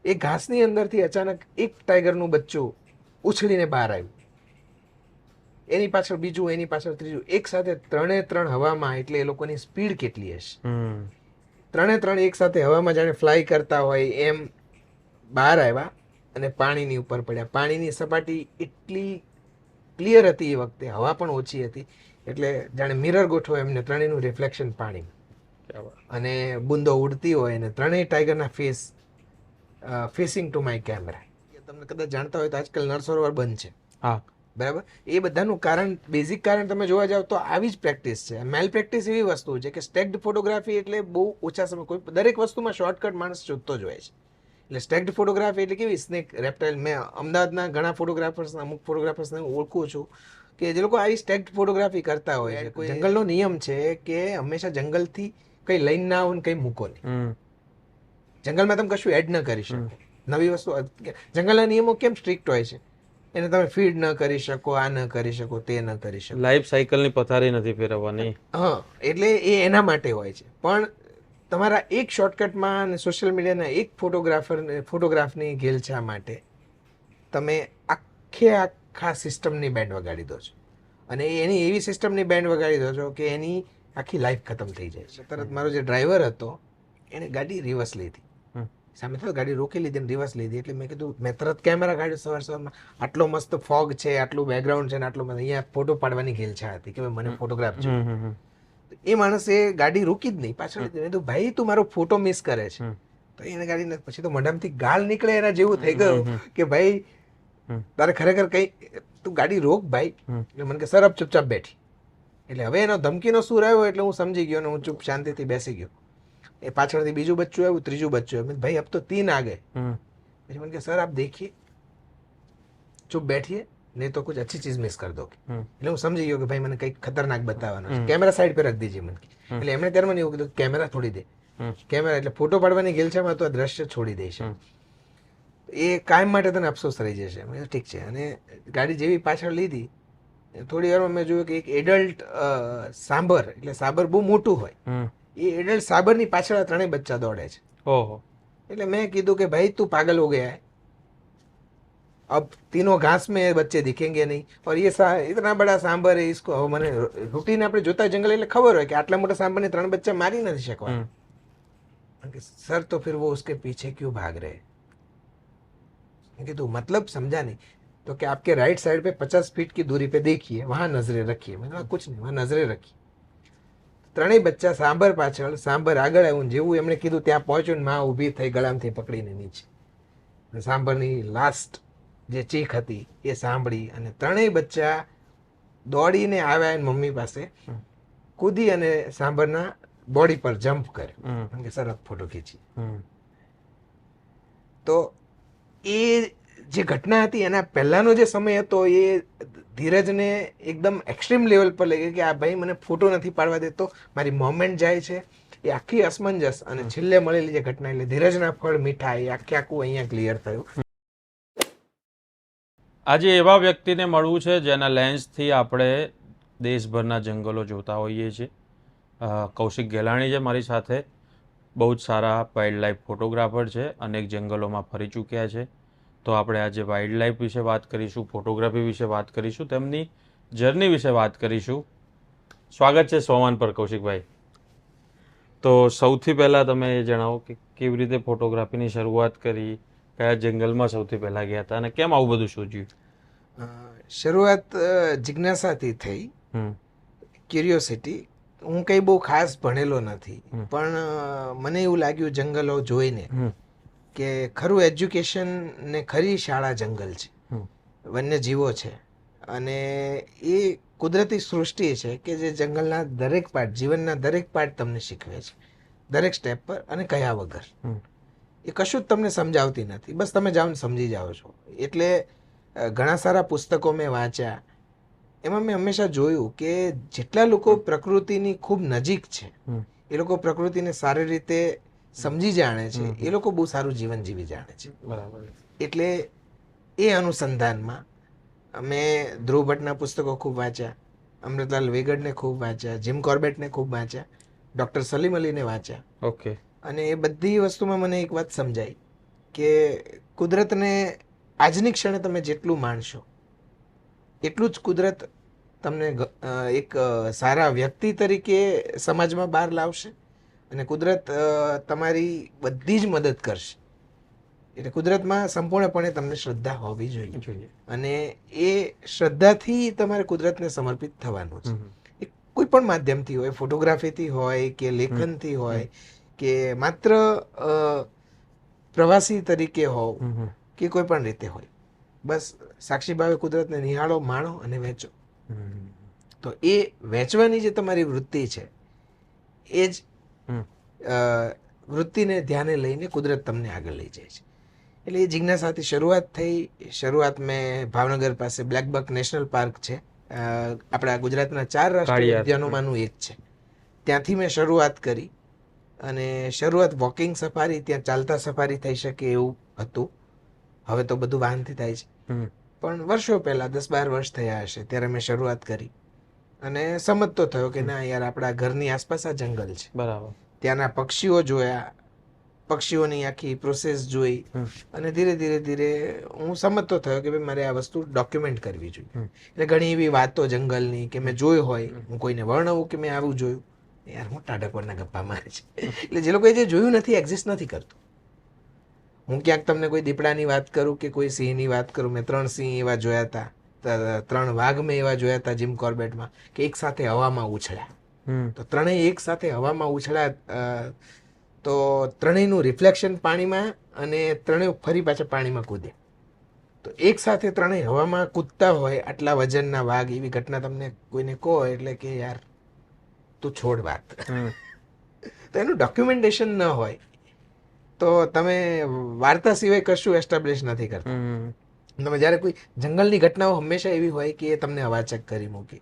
એ ઘાસની અંદરથી અચાનક એક ટાઈગરનું બચ્ચું ઉછળીને બહાર આવ્યું, એની પાછળ બીજું, એની પાછળ ત્રીજું, એક સાથે ત્રણ હવામાં. એટલે એ લોકોની સ્પીડ કેટલી હશે! ત્રણ એક સાથે હવામાં જાણે ફ્લાય કરતા હોય એમ બહાર આવ્યા અને પાણીની ઉપર પડ્યા. પાણીની સપાટી એટલી ક્લિયર હતી એ વખતે, હવા પણ ઓછી હતી, એટલે જાણે મિરર ગોઠવો એમને ત્રણેયનું રિફ્લેક્શન પાણી, અને બુંદો ઉડતી હોય, અને ત્રણેય ટાઈગરના ફેસિંગ ટુ માય કેમેરા. તમને કદાચ જાણતા હોય તો આજકાલ નરસરોવર બંધ છે. હા, બરાબર. એ બધાનું કારણ, બેઝિક કારણ તમે જોવા જાવ તો આવી જ પ્રેક્ટિસ છે. મેલ પ્રેક્ટિસ એવી વસ્તુ છે કે સ્ટેક્ડ ફોટોગ્રાફી એટલે બહુ ઓછા સમય, કોઈ દરેક વસ્તુમાં શોર્ટકટ માણસ શોધતો જ હોય છે. એટલે સ્ટેક્ડ ફોટોગ્રાફી એટલે કેવી સ્નેક રેપ્ટાઇલ. મેં અમદાવાદના ઘણા ફોટોગ્રાફર્સ, અમુક ફોટોગ્રાફર્સને ઓળખું છું કે જે લોકો આવી સ્ટેક્ડ ફોટોગ્રાફી કરતા હોય છે. જંગલનો નિયમ છે કે હંમેશા જંગલથી કંઈ લઈને ના આવો ને કંઈ મૂકો નહીં. જંગલમાં તમે કશું એડ ન કરી શકો નવી વસ્તુ. જંગલના નિયમો કેમ સ્ટ્રિક્ટ હોય છે? એને તમે ફીડ ન કરી શકો, આ ન કરી શકો, તે ન કરી શકો. લાઈફ સાયકલની પથારી નથી ફેરવવાની. હા, એટલે એ એના માટે હોય છે. પણ તમારા એક શોર્ટકટમાં અને સોશિયલ મીડિયાના એક ફોટોગ્રાફની ઘેલછા માટે તમે આખા સિસ્ટમની બેન્ડ વગાડી દો છો, અને એની એવી સિસ્ટમની બેન્ડ વગાડી દો છો કે એની આખી લાઈફ ખતમ થઈ જાય છે. તરત મારો જે ડ્રાઈવર હતો એને ગાડી રિવર્સ લીધી, સામે થયો, ગાડી રોકી લીધી અને રિવર્સ લીધી. એટલે મેં કીધું, મેં તરત કેમેરા કાઢ્યો સવારમાં. આટલો મસ્ત ફોગ છે, આટલું બેકગ્રાઉન્ડ છે, ને આટલું અહીંયા ફોટો પાડવાની ઘેલછા હતી કે મને ફોટોગ્રાફ જોઈએ. એ માણસે ગાડી રોકી જ નહીં, પાછળ. મેં કીધું, ભાઈ તું મારો ફોટો મિસ કરે છે. તો એને ગાડી, પછી તો મોઢામાંથી ગાળ નીકળે એના જેવું થઈ ગયું કે ભાઈ તારે ખરેખર કઈ, તું ગાડી રોક ભાઈ. એટલે મને કે સર અબ ચૂપચાપ બેઠી. એટલે હવે એનો ધમકીનો સૂર આવ્યો એટલે હું સમજી ગયો, અને હું ચૂપ શાંતિથી બેસી ગયો. એ પાછળથી બીજું બચ્ચું આવ્યું, ત્રીજું બચ્ચું આવ્યું. ભાઈ અબ તો 3 आ गए. પછી મને કે સર આપ देखिए, ચૂપ બેઠીએ, નહીં તો કુછ अच्छी चीज मिस कर दोगे. એટલે હું સમજી ગયો કે ભાઈ મને કંઈક ખતરનાક બતાવવાનો છે. કેમેરા સાઈડ પર રખ દીજીએ મને. એટલે એમણે ત્યારે મને એવું કીધું, કેમેરા છોડી દે. કેમેરા એટલે ફોટો પાડવાની ઘેલછામાં તો આ દ્રશ્ય છોડી દઈશ, એ કાયમ માટે તને અફસોસ રહી જશે. મેં ઠીક છે. અને ગાડી જેવી પાછળ લીધી, થોડી વારમાં મેં જોયું કે એક એડલ્ટ સાંભર, એટલે સાબર બહુ મોટું હોય, એ એડલ્ટ સાબરની પાછળ આ ત્રણેય બચ્ચા દોડે છે. ઓહો. એટલે મેં કીધું કે ભાઈ તું પાગલ હો ગયા है, अब तीनों घास में बच्चे दिखेंगे नहीं, और ये इतना बड़ा सांबर है, इसको હવે મને રૂટીન આપણે જોતા જંગલ એટલે ખબર હોય કે આટલા મોટા સાંભરને 3 બચ્ચા મારી નથી શકવાના. सर तो फिर वो उसके पीछे क्यों भाग रहे? मैंने कहा, मतलब समझा नहीं. तो कि आपके राइट साइड पे 50 फीट की दूरी पे देखिए, वहां नजरें रखिए. मैंने कहा कुछ नहीं, वहां नजरें रखी. ત્રણેય બચ્ચા સાંભર પાછળ, સાંભર આગળ આવ્યું. જેવું એમણે કીધું ત્યાં પહોંચ્યું ને માં ઊભી થઈ ગળામથી પકડીને નીચે. સાંભરની લાસ્ટ જે ચીખ હતી એ સાંભળી, અને ત્રણેય બચ્ચા દોડીને આવ્યા મમ્મી પાસે, કૂદી અને સાંભરના બોડી પર જમ્પ કર્યો કે સરસ ફોટો ખીચી. તો એ જે ઘટના હતી એના પહેલાનો જે સમય હતો એ ધીરજને એકદમ એક્સ્ટ્રીમ લેવલ પર લઈ ગઈ કે આ ભાઈ મને ફોટો નથી પાડવા દેતો, મારી મોમેન્ટ જાય છે. એ આખી અસમંજસ, અને છેલ્લે મળેલી જે ઘટના, એટલે ધીરજના ફળ મીઠા, એ આખું અહીંયા ક્લિયર થયું. આજે એવા વ્યક્તિને મળવું છે જેના લેન્સથી આપણે દેશભરના જંગલો જોતા હોઈએ છીએ. કૌશિક ગેલાણી છે મારી સાથે, બહુ જ સારા વાઇલ્ડ લાઈફ ફોટોગ્રાફર છે, અનેક જંગલોમાં ફરી ચૂક્યા છે. તો આપણે આજે વાઇલ્ડ લાઈફ વિશે વાત કરીશું, ફોટોગ્રાફી વિશે વાત કરીશું, તેમની જર્ની વિશે વાત કરીશું. સ્વાગત છે સોવાન પર કૌશિકભાઈ. તો સૌથી પહેલાં તમે એ જણાવો કે કેવી રીતે ફોટોગ્રાફીની શરૂઆત કરી, કયા જંગલમાં સૌથી પહેલાં ગયા હતા, અને કેમ આવું બધું શોધ્યું? શરૂઆત જિજ્ઞાસાથી થઈ, ક્યુરિયોસિટી. હું કંઈ બહુ ખાસ ભણેલો નથી, પણ મને એવું લાગ્યું જંગલો જોઈને કે ખરું એજ્યુકેશન ને ખરી શાળા જંગલ છે, વન્યજીવો છે, અને એ કુદરતી સૃષ્ટિ છે કે જે જંગલના દરેક પાર્ટ, જીવનના દરેક પાર્ટ તમને શીખવે છે, દરેક સ્ટેપ પર, અને કયા વગર. એ કશું જ તમને સમજાવતી નથી, બસ તમે જાઓ ને સમજી જાઓ છો. એટલે ઘણા સારા પુસ્તકો મેં વાંચ્યા, એમાં મેં હંમેશા જોયું કે જેટલા લોકો પ્રકૃતિની ખૂબ નજીક છે, એ લોકો પ્રકૃતિને સારી રીતે સમજી જાણે છે, એ લોકો બહુ સારું જીવન જીવી જાણે છે. બરાબર. એટલે એ અનુસંધાનમાં મેં ધ્રુવ ભટ્ટના પુસ્તકો ખૂબ વાંચ્યા, અમૃતલાલ વેગડને ખૂબ વાંચ્યા, જીમ કોર્બેટને ખૂબ વાંચ્યા, ડૉક્ટર સલીમ અલીને વાંચ્યા. ઓકે. અને એ બધી વસ્તુમાં મને એક વાત સમજાઈ કે કુદરતને આજની ક્ષણે તમે જેટલું માણશો એટલું જ કુદરત તમને એક સારા વ્યક્તિ તરીકે સમાજમાં બહાર લાવશે અને કુદરત તમારી બધી જ મદદ કરશે. એટલે કુદરતમાં સંપૂર્ણપણે તમને શ્રદ્ધા હોવી જોઈએ અને એ શ્રદ્ધાથી તમારે કુદરતને સમર્પિત થવાનું છે. એ કોઈ પણ માધ્યમથી હોય, ફોટોગ્રાફીથી હોય કે લેખનથી હોય કે માત્ર પ્રવાસી તરીકે હોવ કે કોઈ પણ રીતે હોય, બસ સાક્ષી ભાવે કુદરતને નિહાળો, માણો અને વેચો. તો એ વેચવાની જે તમારી વૃત્તિ છે એ જ વૃત્તિને ધ્યાને લઈને કુદરત તમને આગળ લઈ જાય છે. એટલે એ જિજ્ઞાસાથી શરૂઆત થઈ. શરૂઆત મેં ભાવનગર પાસે બ્લેકબક નેશનલ પાર્ક છે, આપણા ગુજરાતના 4 રાષ્ટ્રીય ઉદ્યાનોમાંનું એક છે, ત્યાંથી મેં શરૂઆત કરી. અને શરૂઆત વોકિંગ સફારી, ત્યાં ચાલતા સફારી થઈ શકે એવું હતું. હવે તો બધું વાહનથી થાય છે, પણ વર્ષો પહેલા 10-12 વર્ષ થયા હશે ત્યારે મેં શરૂઆત કરી અને સમજતો થયો કે ના યાર, આપણા ઘરની આસપાસ આ જંગલ છે. બરાબર. ત્યાંના પક્ષીઓ જોયા, પક્ષીઓની આખી પ્રોસેસ જોઈ અને ધીરે ધીરે ધીરે હું સમજતો થયો કે ભાઈ મારે આ વસ્તુ ડોક્યુમેન્ટ કરવી જોઈએ. એટલે ઘણી એવી વાતો જંગલની કે મેં જોઈ હોય, હું કોઈને વર્ણવું કે મેં આવું જોયું, યાર મોટા ઢકોરના ગપ્પા મારે છે. એટલે જે લોકોએ જે જોયું નથી, એક્ઝિસ્ટ નથી કરતું. હું ક્યાંક તમને કોઈ દીપડાની વાત કરું કે કોઈ સિંહની વાત કરું, મેં 3 સિંહ એવા જોયા હતા, 3 વાઘ મેં એવા જોયા હતા જીમ કોર્બેટમાં કે એક સાથે હવામાં ઉછળ્યા. તો ત્રણેય એક સાથે હવામાં ઉછળ્યા તો ત્રણેયનું રિફ્લેક્શન પાણીમાં અને ત્રણેય ફરી પાછા પાણીમાં કૂદ્યા. તો એક સાથે ત્રણેય હવામાં કૂદતા હોય આટલા વજનના વાઘ, એવી ઘટના તમને કોઈને કહો એટલે કે યાર તું છોડ વાત. તો એનું ડોક્યુમેન્ટેશન ન હોય તો તમે વાર્તા સિવાય કશું એસ્ટાબ્લિશ નથી કરતા. તમે જ્યારે કોઈ જંગલની ઘટનાઓ હંમેશા એવી હોય કે એ તમને અવાચક કરી મૂકી,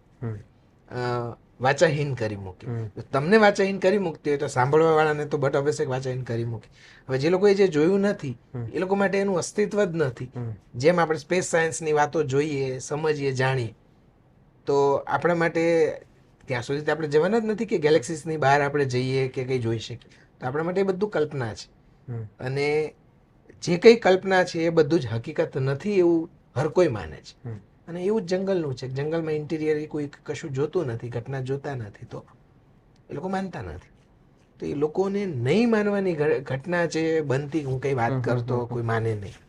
વાચાહીન કરી મૂકી. તમને વાચાહીન કરી મૂકતી હોય તો સાંભળવા વાળાને તો બટ ઓબ્વિયસ વાચાહીન કરી મૂકી. હવે જે લોકોએ જે જોયું નથી એ લોકો માટે એનું અસ્તિત્વ જ નથી. જેમ આપણે સ્પેસ સાયન્સની વાતો જોઈએ, સમજીએ, જાણીએ, તો આપણા માટે ત્યાં સુધી આપણે જવાના જ નથી કે ગેલેક્સીસની બહાર આપણે જઈએ કે કંઈ જોઈ શકીએ. તો આપણા માટે એ બધું કલ્પના છે. અને જે કંઈ કલ્પના છે એ બધું જ હકીકત નથી એવું હર કોઈ માને છે. અને એવું જ જંગલનું છે. જંગલમાં ઇન્ટિરિયર કોઈ કશું જોતું નથી, ઘટના જોતા નથી, તો એ લોકો માનતા નથી. તો એ લોકોને નહીં માનવાની ઘટના છે બનતી, હું કંઈ વાત કરતો કોઈ માને નહીં,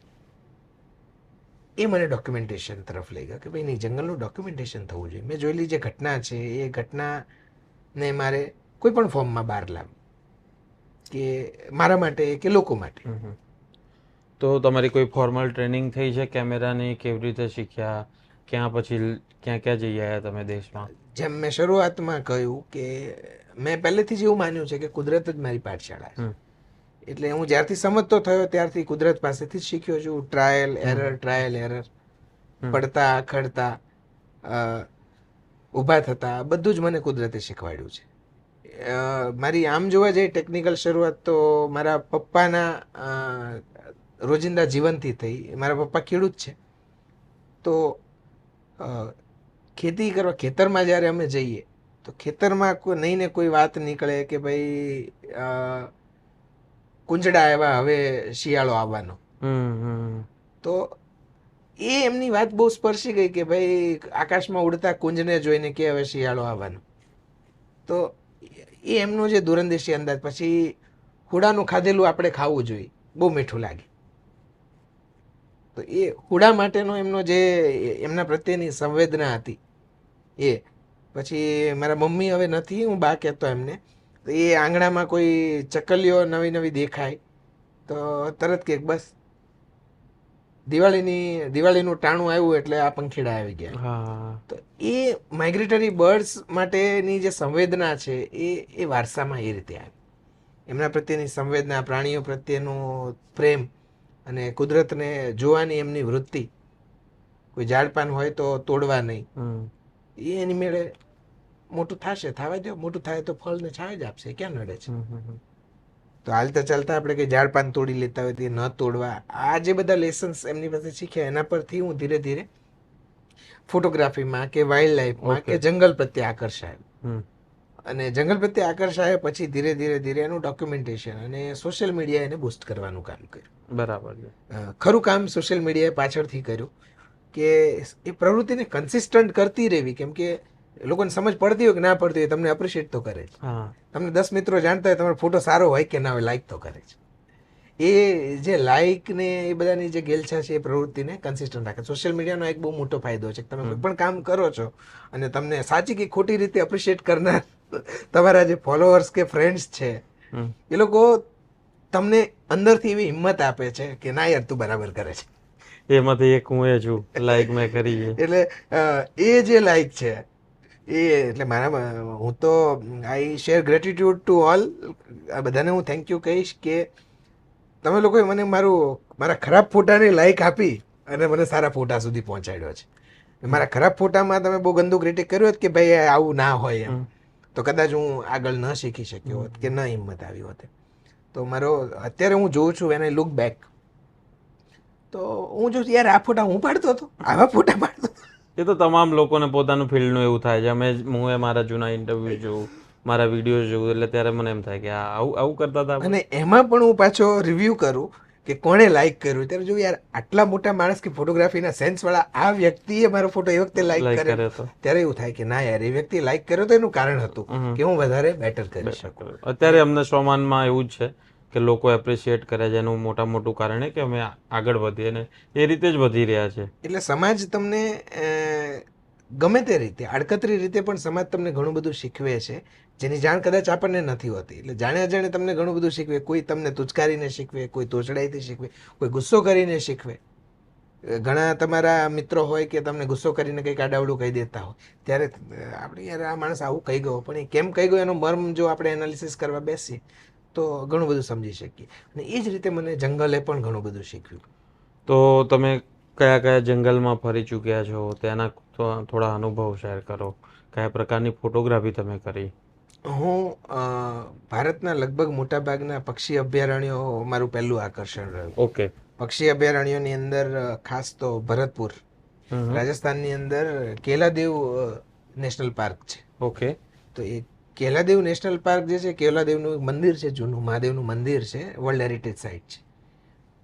એ મને ડોક્યુમેન્ટેશન તરફ લઈ ગયો કે ભાઈ નહીં, જંગલનું ડોક્યુમેન્ટેશન થવું જોઈએ. મેં જોયેલી જે ઘટના છે એ ઘટનાને મારે કોઈ પણ ફોર્મમાં બહાર લાવવી, કે મારા માટે કે લોકો માટે. તો તમારી કોઈ ફોર્મલ ટ્રેનિંગ થઈ છે કેમેરાની? કેવી રીતે શીખ્યા? ક્યાં પછી ક્યાં ક્યાં જઈ આવ્યા તમે દેશમાં? જેમ મેં શરૂઆતમાં કહ્યું કે મેં પહેલેથી જ એવું માન્યું છે કે કુદરત જ મારી પાઠશાળા છે. એટલે હું જ્યારથી સમજતો થયો ત્યારથી કુદરત પાસેથી જ શીખ્યો છું. ટ્રાયલ એરર, પડતા, ખડતા, ઊભા થતા, બધું જ મને કુદરતે શીખવાડ્યું છે. મારી આમ જોવા જઈએ ટેકનિકલ શરૂઆત તો મારા પપ્પાના રોજિંદા જીવનથી થઈ. મારા પપ્પા ખેડૂત છે, તો ખેતી કરવા ખેતરમાં જ્યારે અમે જઈએ તો ખેતરમાં કોઈ નહીં ને કોઈ વાત નીકળે કે ભાઈ કુંજડા આવ્યા, હવે શિયાળો આવવાનો. તો એ એમની વાત બહુ સ્પર્શી ગઈ કે ભાઈ આકાશમાં ઉડતા કુંજને જોઈને કે હવે શિયાળો આવવાનો. તો એ એમનો જે દૂરંદેશી અંદાજ, પછી હુડાનું ખાધેલું આપણે ખાવું જોઈએ, બહુ મીઠું લાગે. તો એ હુડા માટેનો એમનો જે એમના પ્રત્યેની સંવેદના હતી એ. પછી મારા મમ્મી હવે નથી, હું બા કહેતો એમને, તો એ આંગણામાં કોઈ ચકલીઓ નવી નવી દેખાય તો તરત કે બસ દિવાળીનું ટાણું આવ્યું એટલે આ પંખીડા આવી ગયા. તો એ માઇગ્રેટરી બર્ડ્સ માટેની જે સંવેદના છે એ વારસામાં એ રીતે આવી. એમના પ્રત્યેની સંવેદના, પ્રાણીઓ પ્રત્યેનો પ્રેમ અને કુદરતને જોવાની એમની વૃત્તિ, કોઈ ઝાડપાન હોય તો તોડવા નહીં, એ એની મેળે મોટું થશે, થવા દો, મોટું થાય તો ફળને છાંય જ આપશે, ક્યાં નડે છે. તો હાલતા ચાલતા આપણે કંઈ ઝાડપાન તોડી લેતા હોય તો એ ન તોડવા, આ જે બધા લેસન્સ એમની પાસે શીખ્યા, એના પરથી હું ધીરે ધીરે ફોટોગ્રાફીમાં કે વાઇલ્ડ લાઈફમાં કે જંગલ પ્રત્યે આકર્ષાયો. અને જંગલ પ્રત્યે આકર્ષાયા પછી ધીરે ધીરે એનું ડોક્યુમેન્ટેશન અને સોશિયલ મીડિયા એને બૂસ્ટ કરવાનું કામ કર્યું. બરાબર છે. ખરું કામ સોશિયલ મીડિયાએ પાછળથી કર્યું કે એ પ્રવૃત્તિને કન્સિસ્ટન્ટ કરતી રહેવી, કેમ કે લોકોને સમજ પડતી હોય કે ના પડતી હોય, તમને એપ્રિશિએટ તો કરે છે. હા, તમને 10 મિત્રો જાણતા હોય, તમારો ફોટો સારો હોય કે ના હોય, લાઈક તો કરે છે. એ જે લાઈક ને એ બધાની જે ગેલછા છે એ પ્રવૃત્તિને કન્સિસ્ટન્ટ રાખે. સોશિયલ મીડિયાનો એક બહુ મોટો ફાયદો છે કે તમે કોઈ પણ કામ કરો છો અને તમને સાચી કે ખોટી રીતે એપ્રિશિએટ કરનાર તમારા જે ફોલોઅર્સ કે ફ્રેન્ડ્સ છે એ લોકો તમને અંદરથી એવી હિંમત આપે છે કે ના યાર તું બરાબર કરે છે. એમાંથી એક હું એ છું, લાઈક મેં કરી છે. એટલે એ જે લાઈક છે એ એટલે મારા હું તો આઈ શેર ગ્રેટિટ્યુડ ટુ ઓલ. આ બધાને હું થેન્ક યુ કહીશ કે તમે લોકોએ મને મારા ખરાબ ફોટાની લાઈક આપી અને મને સારા ફોટા સુધી પહોંચાડ્યો છે. મારા ખરાબ ફોટામાં તમે બહુ ગંદુ ક્રિટિક કર્યું હોત કે ભાઈ આવું ના હોય એમ, તો કદાચ હું આગળ ન શીખી શક્યો હોત કે ન હિંમત આવી હોત. તો અત્યારે હું જોઉં છું, વેન આઈ લુક બેક, તો હું જોઉં છું યાર આ ફોટા હું પાડતો હતો, આવા ફોટા પાડતો હતો. એ તો તમામ લોકોને પોતાનું ફિલ્ડનું એવું થાય છે. હું મારા જૂના ઇન્ટરવ્યુ જોઉં, મારા વિડીયો જોઉં, એટલે ત્યારે મને એમ થાય કે આવું કરતા હતા. અને એમાં પણ હું પાછો રિવ્યૂ કરું કે કોણે લાઈક કર્યું, ત્યારે જો યાર આટલા મોટા માણસ કે ફોટોગ્રાફીના સેન્સ વાળા આ વ્યક્તિએ મારો ફોટો એ વખતે લાઈક કર્યો, ત્યારે એવું થાય કે ના યાર એ વ્યક્તિ લાઈક કર્યો તો એનું કારણ હતું કે હું વધારે બેટર કરી શકું. અત્યારે અમને શોમાનમાં એવું જ છે કે લોકો એપ્રિશિએટ કરે છે, એનું મોટું કારણ કે અમે આગળ વધીએ ને એ રીતે જ વધી રહ્યા છે. એટલે સમાજ તમને ગમે તે રીતે, આડકતરી રીતે પણ સમાજ તમને ઘણું બધું શીખવે છે, જેની જાણ કદાચ આપણને નથી હોતી. એટલે જાણે અજાણે તમને ઘણું બધું શીખવે. કોઈ તમને તુચકારીને શીખવે, કોઈ તોછડાઈથી શીખવે, કોઈ ગુસ્સો કરીને શીખવે. ઘણા તમારા મિત્રો હોય કે તમને ગુસ્સો કરીને કંઈક આડાવડું કહી દેતા હોય, ત્યારે આપણે યાર આ માણસ આવું કહી ગયો, પણ એ કેમ કહી ગયો એનો મર્મ જો આપણે એનાલિસિસ કરવા બેસીએ તો ઘણું બધું સમજી શકીએ. અને એ જ રીતે મને જંગલે પણ ઘણું બધું શીખ્યું. તો તમે કયા કયા જંગલમાં ફરી ચૂક્યા છો, તેના થોડા અનુભવ શેર કરો. કયા પ્રકારની ફોટોગ્રાફી તમે કરી? હું ભારતના લગભગ મોટાભાગના પક્ષી અભયારણ્યો મારું પહેલું આકર્ષણ રહ્યું. ઓકે. પક્ષી અભયારણ્યોની અંદર ખાસ તો ભરતપુર રાજસ્થાનની અંદર કેલાદેવ નેશનલ પાર્ક છે. ઓકે. તો એ કેલાદેવ નેશનલ પાર્ક જે છે, કેલાદેવનું મંદિર છે, જૂનું મહાદેવનું મંદિર છે, વર્લ્ડ હેરિટેજ સાઇટ છે.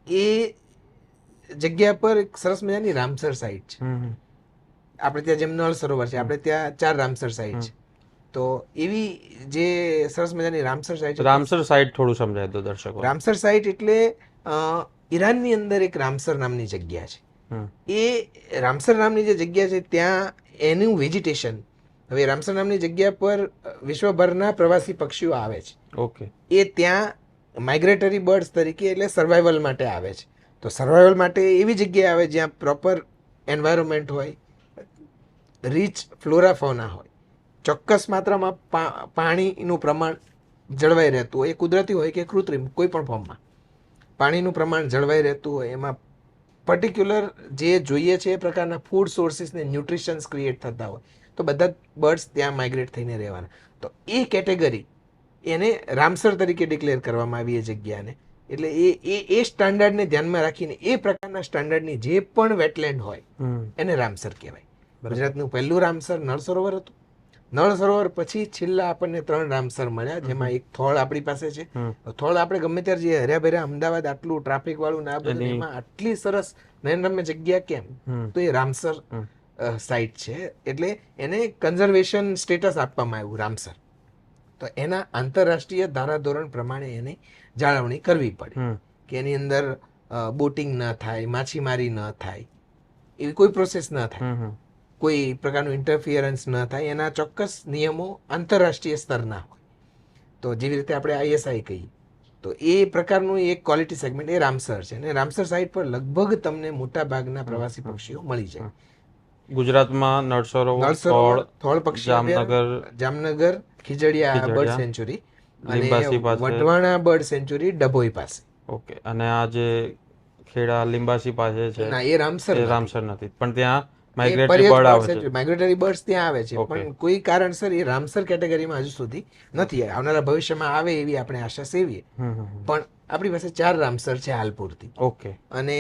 એ જગ્યા પર એક સરસ મજાની રામસર સાઇટ છે. આપણે ત્યાં જેમ નળ સરોવર છે, આપણે ત્યાં 4 રામસર સાઇટ છે. તો એવી જે સરસ મજાની રામસર સાઇટ. રામસર સાઇટ થોડું સમજાય દો દર્શકો. રામસર સાઇટ એટલે ઈરાનની અંદર એક રામસર નામની જગ્યા છે. એ રામસર નામની જે જગ્યા છે ત્યાં એનું વેજીટેશન, હવે રામસર નામની જગ્યા પર વિશ્વભરના પ્રવાસી પક્ષીઓ આવે છે. ઓકે. એ ત્યાં માઇગ્રેટરી બર્ડ્સ તરીકે, એટલે સર્વાઈવલ માટે આવે છે. તો સર્વાઈવલ માટે એવી જગ્યાએ આવે જ્યાં પ્રોપર એન્વાયરમેન્ટ હોય, રીચ ફ્લોરા ફોના હોય, ચોક્કસ માત્રામાં પાણીનું પ્રમાણ જળવાઈ રહેતું હોય, એ કુદરતી હોય કે કૃત્રિમ, કોઈ પણ ફોર્મમાં પાણીનું પ્રમાણ જળવાઈ રહેતું હોય, એમાં પર્ટિક્યુલર જે જોઈએ છે એ પ્રકારના ફૂડ સોર્સિસને ન્યુટ્રિશન્સ ક્રિએટ થતા હોય, તો બધા બર્ડ્સ ત્યાં માઇગ્રેટ થઈને રહેવાના. તો એ કેટેગરી એને રામસર તરીકે ડિક્લેર કરવામાં આવી એ જગ્યાને. એટલે એ સ્ટાન્ડર્ડને ધ્યાનમાં રાખીને એ પ્રકારના સ્ટાન્ડર્ડની જે પણ વેટલેન્ડ હોય એને રામસર કહેવાય. ગુજરાતનું પહેલું રામસર નળ સરોવર હતું. નળ સરોવર પછી છેલ્લા આપણને 3 રામસર મળ્યા, જેમાં એક થોળ આપણી પાસે છે. થોળ આપણે ગમે ત્યારે જે હર્યા ભર્યા અમદાવાદ આટલું ટ્રાફિક વાળું ના બધું, એમાં આટલી સરસ નયનરમ્ય જગ્યા કેમ? તો એ રામસર સાઇટ છે. એટલે એને કન્ઝર્વેશન સ્ટેટસ આપવામાં આવ્યું રામસર. તો એના આંતરરાષ્ટ્રીય ધારાધોરણ પ્રમાણે એની જાળવણી કરવી પડે કે એની અંદર બોટિંગ ન થાય, માછીમારી ન થાય, એવી કોઈ પ્રોસેસ ન થાય, કોઈ પ્રકારનું ઇન્ટરફિયરન્સ ન થાય. એના ચોક્કસ નિયમો આંતરરાષ્ટ્રીય સ્તરના હોય. તો જેવી રીતે આપણે ISI કહીએ, તો એ પ્રકારનું એક ક્વોલિટી સેગમેન્ટ એ રામસર છે. અને રામસર સાઇટ પર લગભગ તમને મોટા ભાગના પ્રવાસી પક્ષીઓ મળી જાય. ગુજરાતમાં નળ સરોવર, થોળ પક્ષી, જામનગર ખીજડીયા બર્ડ સેન્ચુરી અને વઢવાણા બર્ડ સેન્ચુરી ડભોઈ પાસે. ઓકે. અને આ જે ખેડા લીંબાસી પાસે છે, ના એ રામસર નથી, પણ ત્યાં માઇગ્રેટરી બર્ડ્સ ત્યાં આવે છે, પણ કોઈ કારણસર એ રામસર કેટેગરીમાં હજુ સુધી નથી. આવનારા ભવિષ્યમાં આવે એવી આપણે આશા સેવીએ. પણ આપણી પાસે 4 રામસર છે હાલ પૂરતી. ઓકે. અને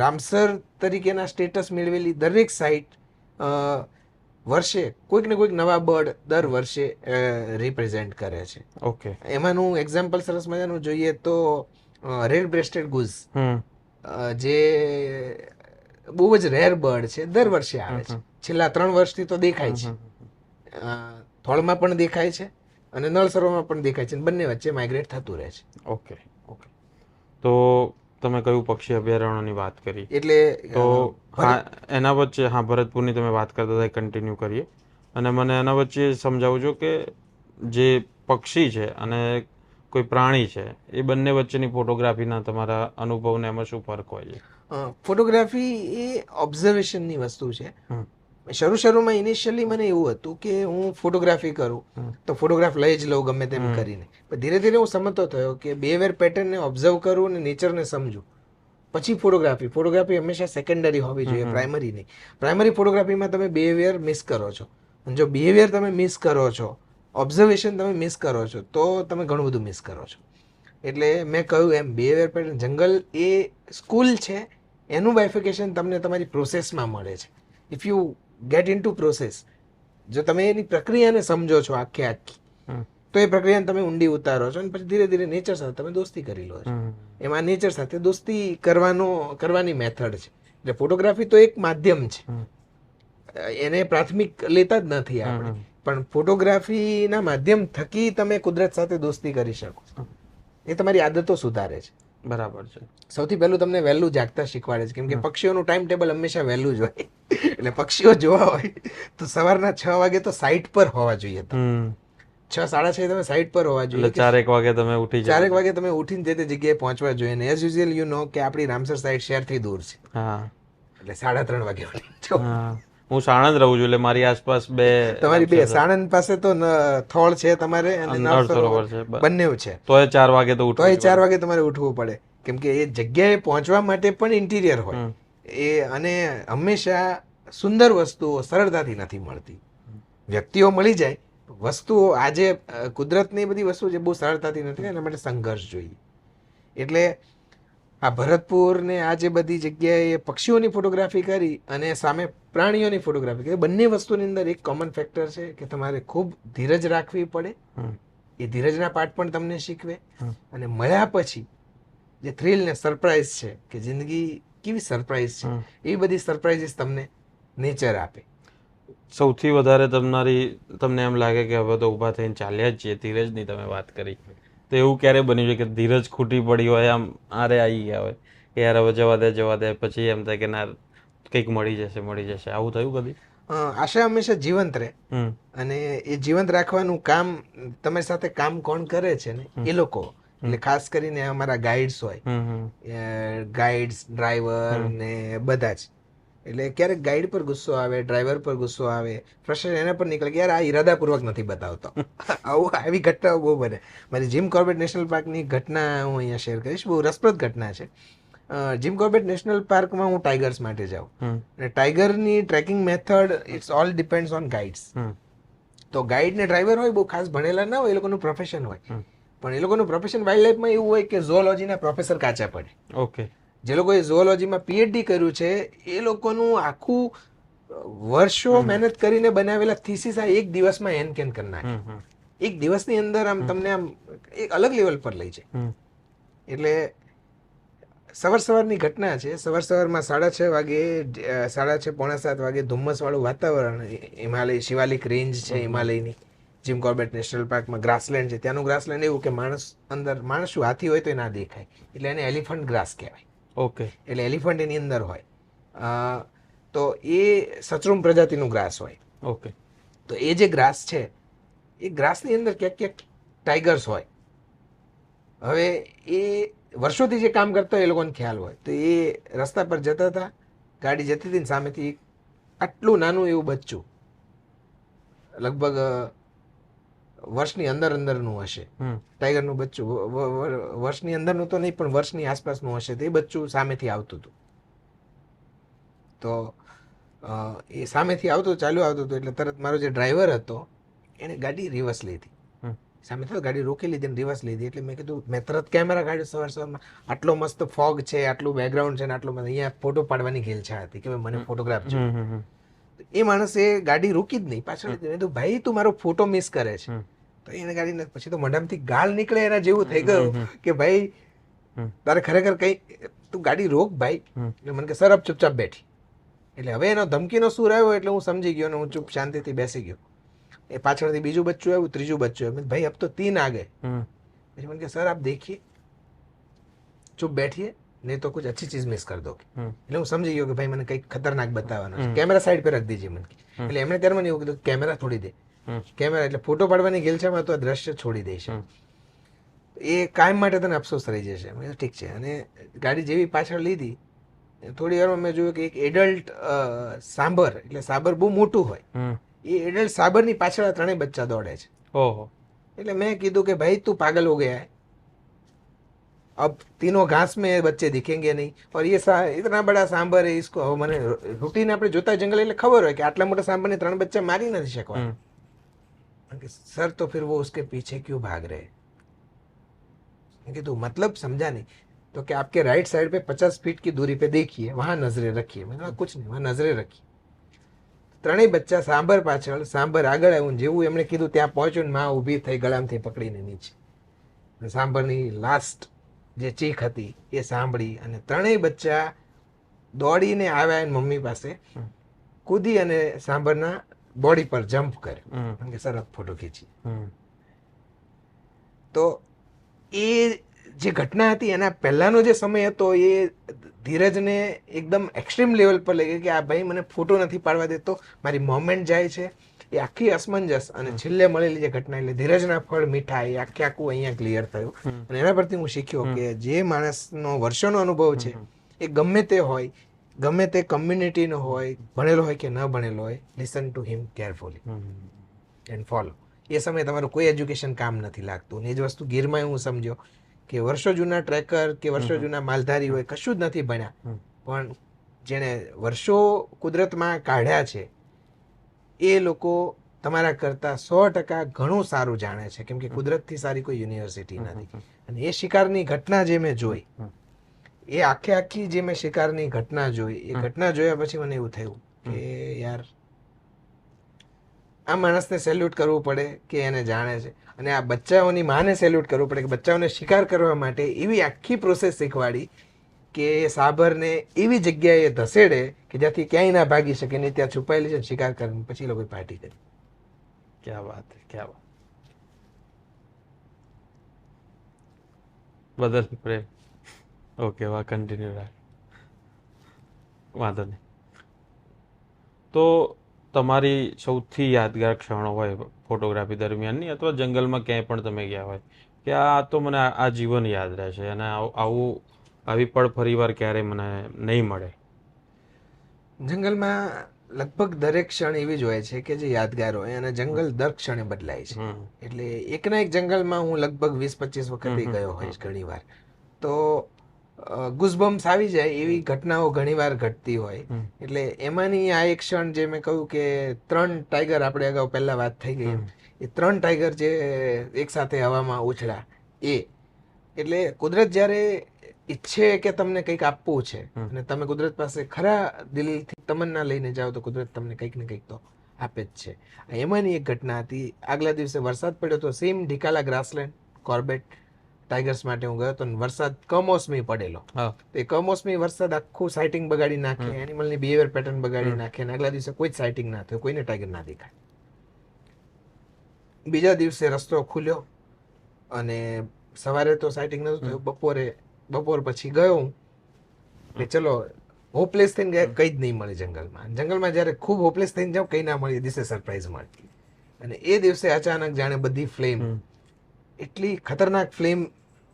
રામસર તરીકેના સ્ટેટસ મેળવેલી દરેક સાઇટ વર્ષે કોઈક ને કોઈક નવા બર્ડ દર વર્ષે રિપ્રેઝેન્ટ કરે છે. ઓકે. એમાંનું એક્ઝામ્પલ સરસ મજાનું જોઈએ તો રેડ બ્રેસ્ટેડ ગુઝ, જે બહુ જ રેર બર્ડ છે, દર વર્ષે આવે છે. છેલ્લા 3 વર્ષથી તો દેખાય છે, થોળમાં પણ દેખાય છે અને નળ સરોવરમાં પણ દેખાય છે, અને બંને વચ્ચે માઇગ્રેટ થતું રહે છે. ઓકે. ઓકે. તો તમે કયું પક્ષી અભયારણ્યની વાત કરી, એટલે તો હા એના વચ્ચે, હા ભરતપુરની તમે વાત કરતા હતા, કન્ટિન્યુ કરીએ. અને મને એના વચ્ચે સમજાવજો કે જે પક્ષી છે અને કોઈ પ્રાણી છે, એ બંને વચ્ચેની ફોટોગ્રાફીના તમારા અનુભવને એમાં શું ફરક હોય છે? ફોટોગ્રાફી એ ઓબ્ઝર્વેશનની વસ્તુ છે. શરૂમાં ઇનિશિયલી મને એવું હતું કે હું ફોટોગ્રાફી કરું તો ફોટોગ્રાફ લઈ જ લઉં ગમે તેમ કરીને, પણ ધીરે ધીરે હું સમજતો થયો કે બિહેવિયર પેટર્નને ઓબ્ઝર્વ કરું અને નેચરને સમજું, પછી ફોટોગ્રાફી હંમેશા સેકન્ડરી હોવી જોઈએ, પ્રાઇમરી નહીં. પ્રાઇમરી ફોટોગ્રાફીમાં તમે બિહેવિયર મિસ કરો છો, અને જો બિહેવિયર તમે મિસ કરો છો, ઓબ્ઝર્વેશન તમે મિસ કરો છો, તો તમે ઘણું બધું મિસ કરો છો. એટલે મેં કહ્યું એમ, બિહેવિયર પેટર્ન જંગલ એ સ્કૂલ છે, એનું બાયફિકેશન તમને તમારી પ્રોસેસમાં મળે છે. If you get into process, જો તમે એની પ્રક્રિયાને સમજો છો આખી, તો એ પ્રક્રિયાને તમે ઊંડી ઉતારો છો, અને પછી ધીરે ધીરે નેચર સાથે તમે દોસ્તી કરી લો છો. એમાં નેચર સાથે દોસ્તી કરવાની મેથડ છે. એટલે ફોટોગ્રાફી તો એક માધ્યમ છે, એને પ્રાથમિક લેતા જ નથી આપણે, પણ ફોટોગ્રાફીના માધ્યમ થકી તમે કુદરત સાથે દોસ્તી કરી શકો. એ તમારી આદતો સુધારે છે. બરાબર છે. સૌથી પહેલું તમને વહેલું જાગતા શીખવાડે છે, કેમ કે પક્ષીઓનું ટાઈમ ટેબલ હંમેશા વહેલું જ હોય. એટલે પક્ષીઓ જોવા હોય તો સવારના 6 વાગે તો સાઇટ પર હોવા જોઈએ. 6, 6:30 તમે સાઇટ પર હોવા જોઈએ. 4 વાગે તમે ઉઠી જાઓ. 4 વાગે તમે ઉઠીને જે તે જગ્યાએ પહોંચવા જોઈએ. ને એઝ યુઝ્યુઅલ યુ નો કે આપણી રામસર સાઇટ શહેરથી દૂર છે, એટલે 3:30 વાગે ઉઠી. હું સાણંદ રહું છું, એટલે મારી આસપાસ તમારી સાણંદ પાસે તો થોળ છે તમારે, અને નળ સરોવર છે, બંને છે. તોય 4 વાગે તો ઉઠવું, તોય 4 વાગે તમારે ઉઠવું પડે, કેમ કે એ જગ્યાએ પહોંચવા માટે પણ ઇન્ટિરિયર હોય એ, અને હંમેશા સુંદર વસ્તુઓ સરળતાથી નથી મળતી. વ્યક્તિઓ મળી જાય, વસ્તુઓ આજે કુદરતની બધી વસ્તુ જે બહુ સરળતાથી નથી, એના માટે સંઘર્ષ જોઈએ. એટલે આ ભરતપુર ને આ જે બધી જગ્યાએ પક્ષીઓની ફોટોગ્રાફી કરી અને સામે પ્રાણીઓની ફોટોગ્રાફી કરી, બંને વસ્તુની અંદર એક કોમન ફેક્ટર છે કે તમારે ખૂબ ધીરજ રાખવી પડે. એ ધીરજના પાઠ પણ તમને શીખવે, અને મળ્યા પછી જે થ્રિલ ને સરપ્રાઈઝ છે કે જિંદગી કેવી સરપ્રાઈઝ છે, એવી બધી સરપ્રાઈઝીસ તમને નેચર આપે. સૌથી વધારે તમને એમ લાગે કે હવે તો ઊભા થઈને ચાલ્યા જ છીએ, ધીરજની તમે વાત કરી, તો એવું ક્યારે બન્યું છે કે ધીરજ ખૂટી પડી હોય, આમ આરે આવી ગયા હોય કે યાર હવે જવા દે, પછી એમ થાય કે ના કંઈક મળી જશે, આવું થયું કદી? આશા હંમેશા જીવંત રહે, અને એ જીવંત રાખવાનું કામ તમારી સાથે કામ કોણ કરે છે ને, એ લોકો. એટલે ખાસ કરીને અમારા ગાઈડ્સ હોય, ગાઈડ્સ, ડ્રાઈવર ને બધા જ. એટલે ક્યારેક ગાઈડ પર ગુસ્સો આવે, ડ્રાઈવર પર ગુસ્સો આવે, ફ્રસ્ટ્રેશન એને પર નીકળે કે યાર આ ઈરાદાપૂર્વક નથી બતાવતો. આવી ઘટનાઓ બહુ બને. મારી જીમ કોર્બેટ નેશનલ પાર્કની ઘટના હું અહીંયા શેર કરીશ, બહુ રસપ્રદ ઘટના છે. જીમ કોર્બેટ નેશનલ પાર્કમાં હું ટાઈગર્સ માટે જાઉં, અને ટાઈગરની tracking method it's all depends on guides. તો ગાઈડ ને ડ્રાઈવર હોય બહુ ખાસ ભણેલા ના હોય, એ લોકોનું પ્રોફેશન હોય, પણ એ લોકોનું પ્રોફેશન વાઇલ્ડ લાઈફમાં એવું હોય કે ઝૂઓલોજીના પ્રોફેસર કાચા પડે. ઓકે. જે લોકોએ ઝૂઓલોજીમાં PhD કર્યું છે, એ લોકોનું આખું વર્ષો મહેનત કરીને બનાવેલા થીસીસ આ એક દિવસમાં એનકેન કરી નાખે. એક દિવસની અંદર આમ તમને આમ એક અલગ લેવલ પર લઈ જાય. એટલે સવારની ઘટના છે. સવારમાં 6:30 વાગે, 6:30, 6:45 વાગે ધુમ્મસવાળું વાતાવરણ, હિમાલય શિવાલિક રેન્જ છે હિમાલયની, જીમ કોર્બેટ નેશનલ પાર્કમાં ગ્રાસલેન્ડ છે. ત્યાંનું ગ્રાસલેન્ડ એવું કે માણસ શું હાથી હોય તો એ ના દેખાય, એટલે એને એલિફન્ટ ગ્રાસ કહેવાય. ઓકે. એટલે એલિફન્ટ એની અંદર હોય, તો એ સચરૂમ પ્રજાતિનું ગ્રાસ હોય. ઓકે. તો એ જે ગ્રાસ છે, એ ગ્રાસની અંદર ક્યાંક ટાઈગર્સ હોય. હવે એ વર્ષોથી જે કામ કરતા હોય એ લોકોને ખ્યાલ હોય, તો એ રસ્તા પર જતા હતા, ગાડી જતી હતી ને સામેથી આટલું નાનું એવું બચ્ચું, લગભગ વર્ષની અંદરનું હશે, ટાઈગરનું બચ્ચું, વર્ષની અંદરનું તો નહીં પણ વર્ષની આસપાસનું હશે, તે બચ્ચું સામેથી આવતું હતું. તો એ સામેથી ચાલ્યું આવતું હતું, એટલે તરત મારો જે ડ્રાઈવર હતો એને ગાડી રિવર્સ લીધી. સામે થયો, ગાડી રોકી લીધી, રિવર્સ લીધી. એટલે મેં કીધું, મેં તરત કેમેરા કાઢ્યો સવારમાં, આટલો મસ્ત ફોગ છે, આટલું બેકગ્રાઉન્ડ છે, ને આટલું અહીંયા ફોટો પાડવાની ઘેલછા હતી કે મને ફોટોગ્રાફ છે. એ માણસે ગાડી રોકી જ નહીં, પાછળ મેં કીધું ભાઈ તું મારો ફોટો મિસ કરે છે. તો એને ગાડી પછી તો મોઢામાંથી ગાળ નીકળે એના જેવું થઈ ગયું કે ભાઈ તારે ખરેખર કઈ તું ગાડી રોક ભાઈ. એટલે મને કે સર અબ ચૂપચાપ બેઠી. એટલે હવે એનો ધમકીનો સૂર આવ્યો એટલે હું સમજી ગયો અને હું ચૂપ શાંતિથી બેસી ગયો. એ પાછળથી બીજું બચ્ચું આવ્યું, ત્રીજું બચ્ચું આવ્યું. ભાઈ અબ તો 3 आ गए. પછી મને કે સર આપ દેખીએ, ચૂપ બેઠીએ, નહીં તો કુછ अच्छी चीज मिस कर दोगे. એટલે હું સમજી ગયો કે ભાઈ મને કંઈક ખતરનાક બતાવવાનો છે. કેમેરા સાઈડ પર રખ દીજીએ મને. એટલે એમણે ત્યારે મને એવું કીધું કેમેરા છોડી દે. કેમેરા એટલે ફોટો પાડવાની ગેલછામાં તો આ દ્રશ્ય છોડી દઈશ. એ કાયમ માટે તને અફસોસ રહી જશે. મેં કીધું ઠીક છે. અને ગાડી જેવી પાછળ લીધી, થોડી વારમાં મેં જોયું કે એક એડલ્ટ સાંભર, એટલે સાબર બહુ મોટું હોય, એ એડલ્ટ સાબરની પાછળ આ 3 બચ્ચા દોડે છે. ઓહો. એટલે મેં કીધું કે ભાઈ તું પાગલ હો ગયા है, अब तीनों घास में बच्चे दिखेंगे नहीं और ये इतना बड़ा सांबर है, इसको હવે મને રૂટીન આપણે જોતા જંગલ એટલે ખબર હોય કે આટલા મોટા सांबर ને 3 બચ્ચા મારી નથી શકવાના. सर तो फिर वो उसके पीछे क्यों भाग रहे? तो मतलब समझा नहीं. तो कि आपके राइट साइड पे 50 फीट की दूरी पे देखिए, वहां नजरें रखिए. मैंने कहा कुछ नहीं, वहां नजरें रखी. 3 બચ્ચા સાંભર પાછળ, સાંભર આગળ આવ્યું. જેવું એમણે કીધું ત્યાં પહોંચ્યું ને માં ઊભી થઈ ગળામથી પકડીને નીચે. સાંભરની લાસ્ટ જે ચીખ હતી એ સાંભળી અને 3 બચ્ચા દોડીને આવ્યા એની મમ્મી પાસે, કૂદી અને સાંભરના બોડી પર જમ્પ કર્યો કે સર ફોટો ખીંચી. તો એ જે ઘટના હતી એના પહેલાનો જે સમય હતો એ ધીરજને એકદમ એક્સ્ટ્રીમ લેવલ પર લઈ ગઈ કે આ ભાઈ મને ફોટો નથી પાડવા દેતો, મારી મોમેન્ટ જાય છે. એ આખી અસમંજસ અને છેલ્લે મળેલી જે ઘટના એટલે ધીરજના ફળ મીઠા, એ આખું અહીંયા ક્લિયર થયું. અને એના પરથી હું શીખ્યો કે જે માણસનો વર્ષોનો અનુભવ છે એ ગમે તે હોય, ગમે તે કમ્યુનિટીનો હોય, ભણેલો હોય કે ન ભણેલો હોય, listen to him carefully and follow. એ સમયે તમારું કોઈ એજ્યુકેશન કામ નથી લાગતું. ને એ જ વસ્તુ ગીરમાં હું સમજ્યો કે વર્ષો જૂના ટ્રેકર કે વર્ષો જૂના માલધારી હોય, કશું જ નથી ભણ્યા, પણ જેણે વર્ષો કુદરતમાં કાઢ્યા છે એ લોકો તમારા કરતાં 100% ઘણું સારું જાણે છે, કેમ કે કુદરતથી સારી કોઈ યુનિવર્સિટી નથી. અને એ શિકારની ઘટના જે મેં જોઈ, એ આખી જે મેં શિકારની ઘટના જોઈ, એ ઘટના જોયા પછી મને એવું થયું કે યાર આ માણસને સેલ્યુટ કરવું પડે કે એને જાણે છે. અને આ બચ્ચાઓની માને સેલ્યુટ કરવું પડે કે બચ્ચાઓને શિકાર કરવા માટે એવી આખી પ્રોસેસ શીખવાડી કે સાબરને એવી જગ્યાએ ધસેડે કે જ્યાંથી ક્યાંય ના ભાગી શકે, ને ત્યાં છુપાયેલી છે શિકાર કરીને પછી લોકો પાર્ટી કરી. ક્યાં વાત છે, ક્યાં વાત. બદલ પ્રેમ. ઓકે, વાહ, કન્ટિન્યુ રાખ, વાંધો નહીં. તો તમારી સૌથી યાદગાર ક્ષણો હોય ફોટોગ્રાફી દરમિયાનની, અથવા જંગલમાં ક્યાંય પણ તમે ગયા હોય કે આ તો મને આ જીવન યાદ રહેશે અને આવી પળ ફરીવાર ક્યારે મને નહીં મળે? જંગલમાં લગભગ દરેક ક્ષણ એવી જ હોય છે કે જે યાદગાર હોય, અને જંગલ દર ક્ષણે બદલાય છે. એટલે એકના એક જંગલમાં હું લગભગ 20-25 વખત ગયો હોઈશ ઘણી વાર. તો ગુઝબમ્સ આવી જાય એવી ઘટનાઓ ઘણીવાર ઘટતી હોય. એટલે એમાંની આ એક ક્ષણ જે મેં કહ્યું કે 3 ટાઈગર, આપણે અગાઉ પહેલા વાત થઈ ગઈ, એ 3 ટાઈગર જે એક સાથે હવામાં ઉછળ્યા, એ એટલે કુદરત જ્યારે ઈચ્છે કે તમને કંઈક આપવું છે અને તમે કુદરત પાસે ખરા દિલથી તમન્ના લઈને જાઓ તો કુદરત તમને કંઈક ને કંઈક તો આપે જ છે. એમાંની એક ઘટના હતી, આગલા દિવસે વરસાદ પડ્યો તો સેમ ઢીકાલા ગ્રાસલેન્ડ કોર્બેટ ટાઈગર્સ માટે હું ગયો તો વરસાદ કમોસમી પડેલો. એ કમોસમી વરસાદ આખું સાઇટિંગ બગાડી નાખે, એનિમલની બિહેવિયર પેટર્ન બગાડી નાખે, અને આગલા દિવસે કોઈ જ સાઇટિંગ ના થયું, કોઈને ટાઈગર ના દેખાય. બીજા દિવસે રસ્તો ખુલ્યો અને સવારે તો સાઇટિંગ નતું થયું, બપોર પછી ગયો હું કે ચલો હોપલેસ થઈને ગયા, કંઈ જ નહીં મળે જંગલમાં. જંગલમાં જ્યારે ખૂબ હોપલેસ થઈને જાઉં કંઈ ના મળે, દિવસે સરપ્રાઈઝ મળતી. અને એ દિવસે અચાનક જાણે બધી ફ્લેમ, એટલી ખતરનાક ફ્લેમ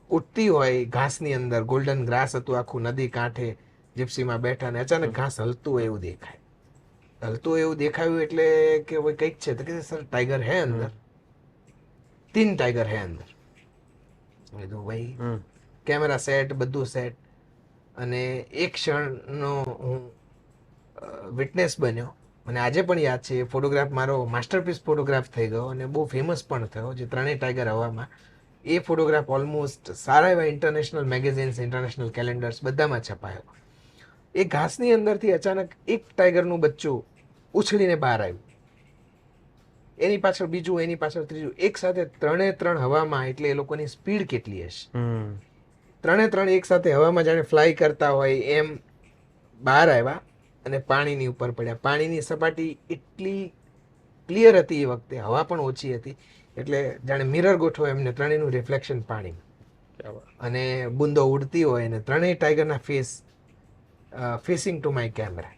ઉઠતી હોય ઘાસની અંદર. ગોલ્ડન ગ્રાસ હતું આખું, નદી કાંઠે જીપ્સીમાં બેઠા, અને અચાનક ઘાસ હલતું હોય એવું દેખાય. હલતું એવું દેખાયું એટલે કે ભાઈ કંઈક છે. તો કે સર ટાઈગર હે અંદર, 3 ટાઈગર હે અંદર. કીધું ભાઈ કેમેરા સેટ, બધું સેટ. અને એક ક્ષણનો હું વિટનેસ બન્યો, મને આજે પણ યાદ છે. એ ફોટોગ્રાફ મારો માસ્ટરપીસ ફોટોગ્રાફ થઈ ગયો અને બહુ ફેમસ પણ થયો, જે 3 ટાઈગર હવામાં. એ ફોટોગ્રાફ ઓલમોસ્ટ સારા એવા ઇન્ટરનેશનલ મેગેઝિન્સ, ઇન્ટરનેશનલ કેલેન્ડર્સ બધામાં છપાયો. એ ઘાસની અંદરથી અચાનક એક ટાઈગરનું બચ્ચું ઉછળીને બહાર આવ્યું, એની પાછળ બીજું, એની પાછળ ત્રીજું, એક સાથે 3 હવામાં, એટલે એ લોકોની સ્પીડ કેટલી હશે. 3 એક સાથે હવામાં જાણે ફ્લાય કરતા હોય એમ બહાર આવ્યા અને પાણીની ઉપર પડ્યા. પાણીની સપાટી એટલી ક્લિયર હતી એ વખતે, હવા પણ ઓછી હતી, એટલે જાણે મિરર ગોઠવો એમને ત્રણેયનું રિફ્લેક્શન પાણીમાં, અને બુંદો ઉડતી હોય અને ત્રણેય ટાઈગરના ફેસિંગ ટુ માય કેમેરા.